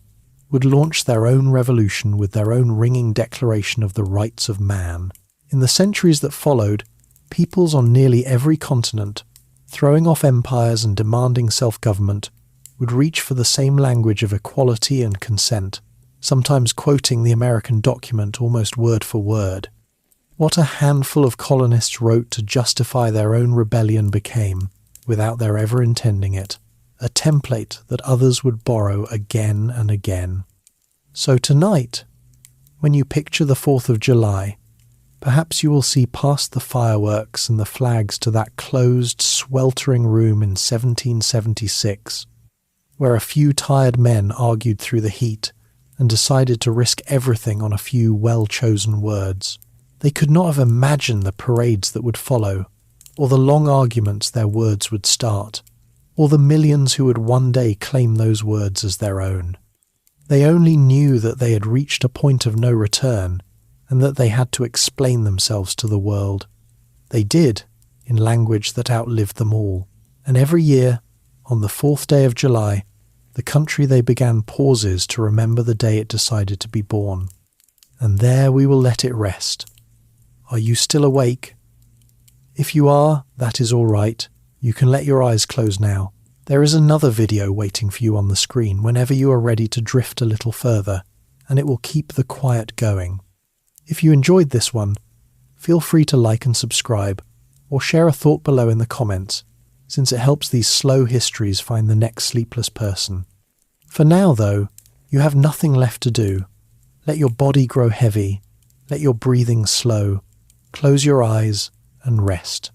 would launch their own revolution with their own ringing declaration of the rights of man. In the centuries that followed, peoples on nearly every continent, throwing off empires and demanding self-government, would reach for the same language of equality and consent, sometimes quoting the American document almost word for word. What a handful of colonists wrote to justify their own rebellion became, without their ever intending it, a template that others would borrow again and again. So tonight, when you picture the 4th of July, perhaps you will see past the fireworks and the flags to that closed, sweltering room in 1776, where a few tired men argued through the heat and decided to risk everything on a few well-chosen words. They could not have imagined the parades that would follow, or the long arguments their words would start, or the millions who would one day claim those words as their own. They only knew that they had reached a point of no return, and that they had to explain themselves to the world. They did, in language that outlived them all, and every year, on the 4th day of July, the country they began pauses to remember the day it decided to be born. And there we will let it rest. Are you still awake? If you are, that is all right. You can let your eyes close now. There is another video waiting for you on the screen whenever you are ready to drift a little further, and it will keep the quiet going. If you enjoyed this one, feel free to like and subscribe, or share a thought below in the comments, since it helps these slow histories find the next sleepless person. For now, though, you have nothing left to do. Let your body grow heavy, let your breathing slow, close your eyes and rest.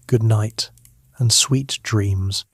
Good night, and sweet dreams.